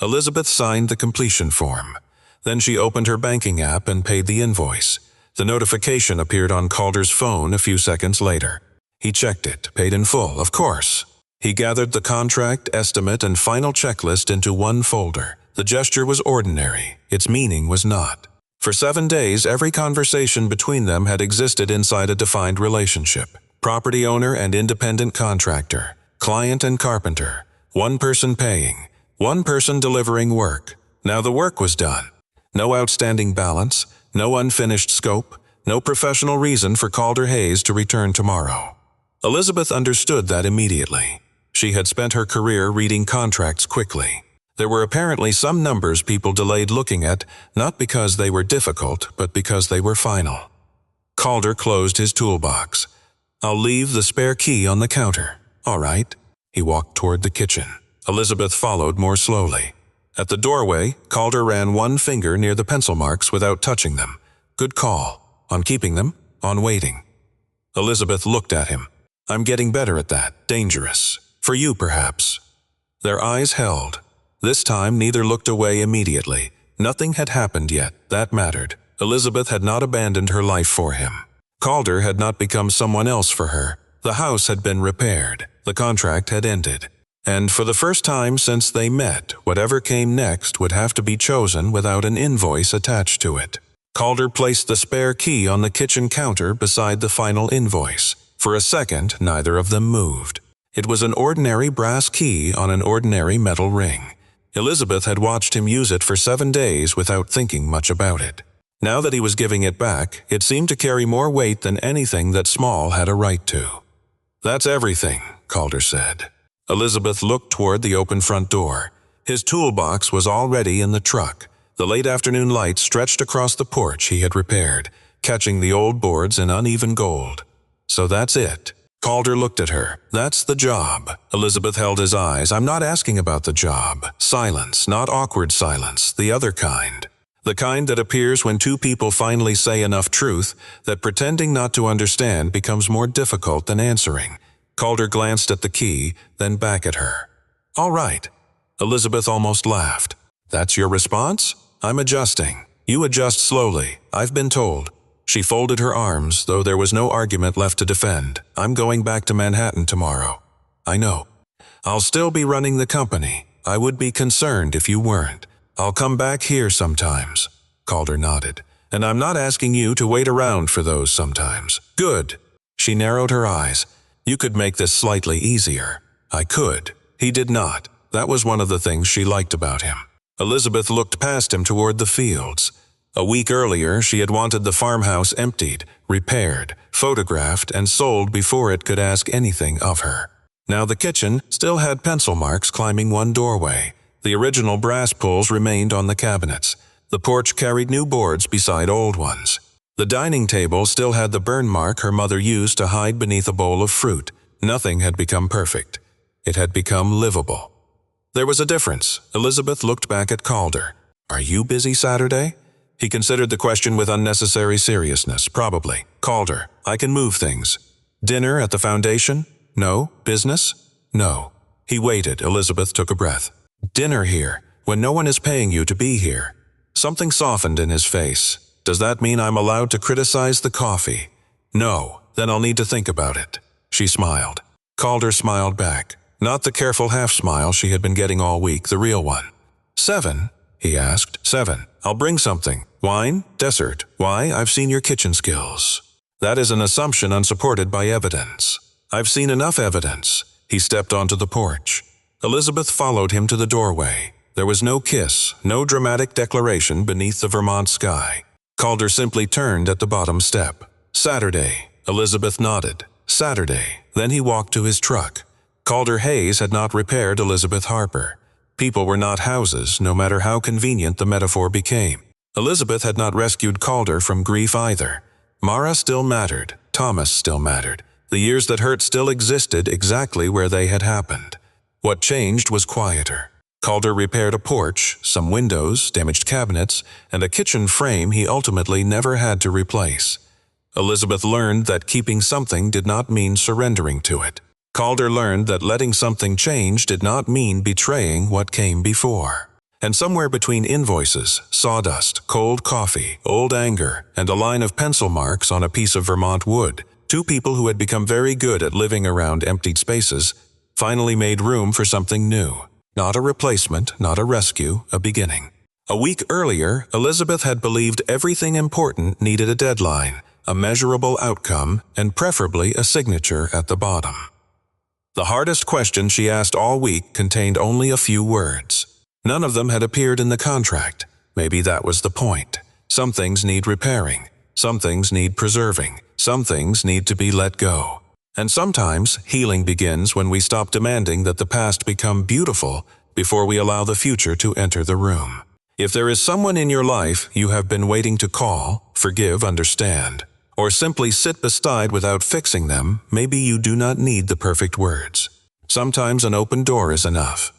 [SPEAKER 1] Elizabeth signed the completion form. Then she opened her banking app and paid the invoice. The notification appeared on Calder's phone a few seconds later. He checked it, paid in full, of course. He gathered the contract, estimate, and final checklist into one folder. The gesture was ordinary. Its meaning was not. For 7 days, every conversation between them had existed inside a defined relationship. Property owner and independent contractor. Client and carpenter. One person paying. One person delivering work. Now the work was done. No outstanding balance. No unfinished scope. No professional reason for Calder Hayes to return tomorrow. Elizabeth understood that immediately. She had spent her career reading contracts quickly. There were apparently some numbers people delayed looking at, not because they were difficult, but because they were final. Calder closed his toolbox. "I'll leave the spare key on the counter." "All right." He walked toward the kitchen. Elizabeth followed more slowly. At the doorway, Calder ran one finger near the pencil marks without touching them. Good call. On keeping them, on waiting. Elizabeth looked at him. "I'm getting better at that. Dangerous. For you, perhaps." Their eyes held. This time neither looked away immediately. Nothing had happened yet. That mattered. Elizabeth had not abandoned her life for him. Calder had not become someone else for her. The house had been repaired. The contract had ended. And for the first time since they met, whatever came next would have to be chosen without an invoice attached to it. Calder placed the spare key on the kitchen counter beside the final invoice. For a second, neither of them moved. It was an ordinary brass key on an ordinary metal ring. Elizabeth had watched him use it for 7 days without thinking much about it. Now that he was giving it back, it seemed to carry more weight than anything that Small had a right to. "That's everything," Calder said. Elizabeth looked toward the open front door. His toolbox was already in the truck. The late afternoon light stretched across the porch he had repaired, catching the old boards in uneven gold. "So that's it." Calder looked at her. "That's the job." Elizabeth held his eyes. "I'm not asking about the job. Silence, not awkward silence, the other kind. The kind that appears when two people finally say enough truth that pretending not to understand becomes more difficult than answering." Calder glanced at the key, then back at her. "All right." Elizabeth almost laughed. "That's your response? I'm adjusting. You adjust slowly. I've been told." She folded her arms, though there was no argument left to defend. "I'm going back to Manhattan tomorrow." "I know. I'll still be running the company. I would be concerned if you weren't. I'll come back here sometimes." Calder nodded. "And I'm not asking you to wait around for those sometimes." "Good." She narrowed her eyes. "You could make this slightly easier." "I could." He did not. That was one of the things she liked about him. Elizabeth looked past him toward the fields. A week earlier, she had wanted the farmhouse emptied, repaired, photographed, and sold before it could ask anything of her. Now the kitchen still had pencil marks climbing one doorway. The original brass pulls remained on the cabinets. The porch carried new boards beside old ones. The dining table still had the burn mark her mother used to hide beneath a bowl of fruit. Nothing had become perfect. It had become livable. There was a difference. Elizabeth looked back at Calder. "Are you busy Saturday?" He considered the question with unnecessary seriousness. "Probably." "Calder, I can move things." "Dinner at the foundation?" "No." "Business?" "No." He waited. Elizabeth took a breath. "Dinner here, when no one is paying you to be here." Something softened in his face. "Does that mean I'm allowed to criticize the coffee?" "No. Then I'll need to think about it." She smiled. Calder smiled back. Not the careful half-smile she had been getting all week, the real one. "7?" he asked. "7. I'll bring something. Wine? Dessert. Why? I've seen your kitchen skills." That is an assumption unsupported by evidence. "I've seen enough evidence." He stepped onto the porch. Elizabeth followed him to the doorway. There was no kiss, no dramatic declaration beneath the Vermont sky. Calder simply turned at the bottom step. "Saturday." Elizabeth nodded. "Saturday." Then he walked to his truck. Calder Hayes had not repaired Elizabeth Harper. People were not houses, no matter how convenient the metaphor became. Elizabeth had not rescued Calder from grief either. Mara still mattered. Thomas still mattered. The years that hurt still existed exactly where they had happened. What changed was quieter. Calder repaired a porch, some windows, damaged cabinets, and a kitchen frame he ultimately never had to replace. Elizabeth learned that keeping something did not mean surrendering to it. Calder learned that letting something change did not mean betraying what came before. And somewhere between invoices, sawdust, cold coffee, old anger, and a line of pencil marks on a piece of Vermont wood, two people who had become very good at living around emptied spaces finally made room for something new. Not a replacement, not a rescue, a beginning. A week earlier, Elizabeth had believed everything important needed a deadline, a measurable outcome, and preferably a signature at the bottom. The hardest question she asked all week contained only a few words. None of them had appeared in the contract. Maybe that was the point. Some things need repairing. Some things need preserving. Some things need to be let go. And sometimes healing begins when we stop demanding that the past become beautiful before we allow the future to enter the room. If there is someone in your life you have been waiting to call, forgive, understand, or simply sit beside without fixing them, maybe you do not need the perfect words. Sometimes an open door is enough.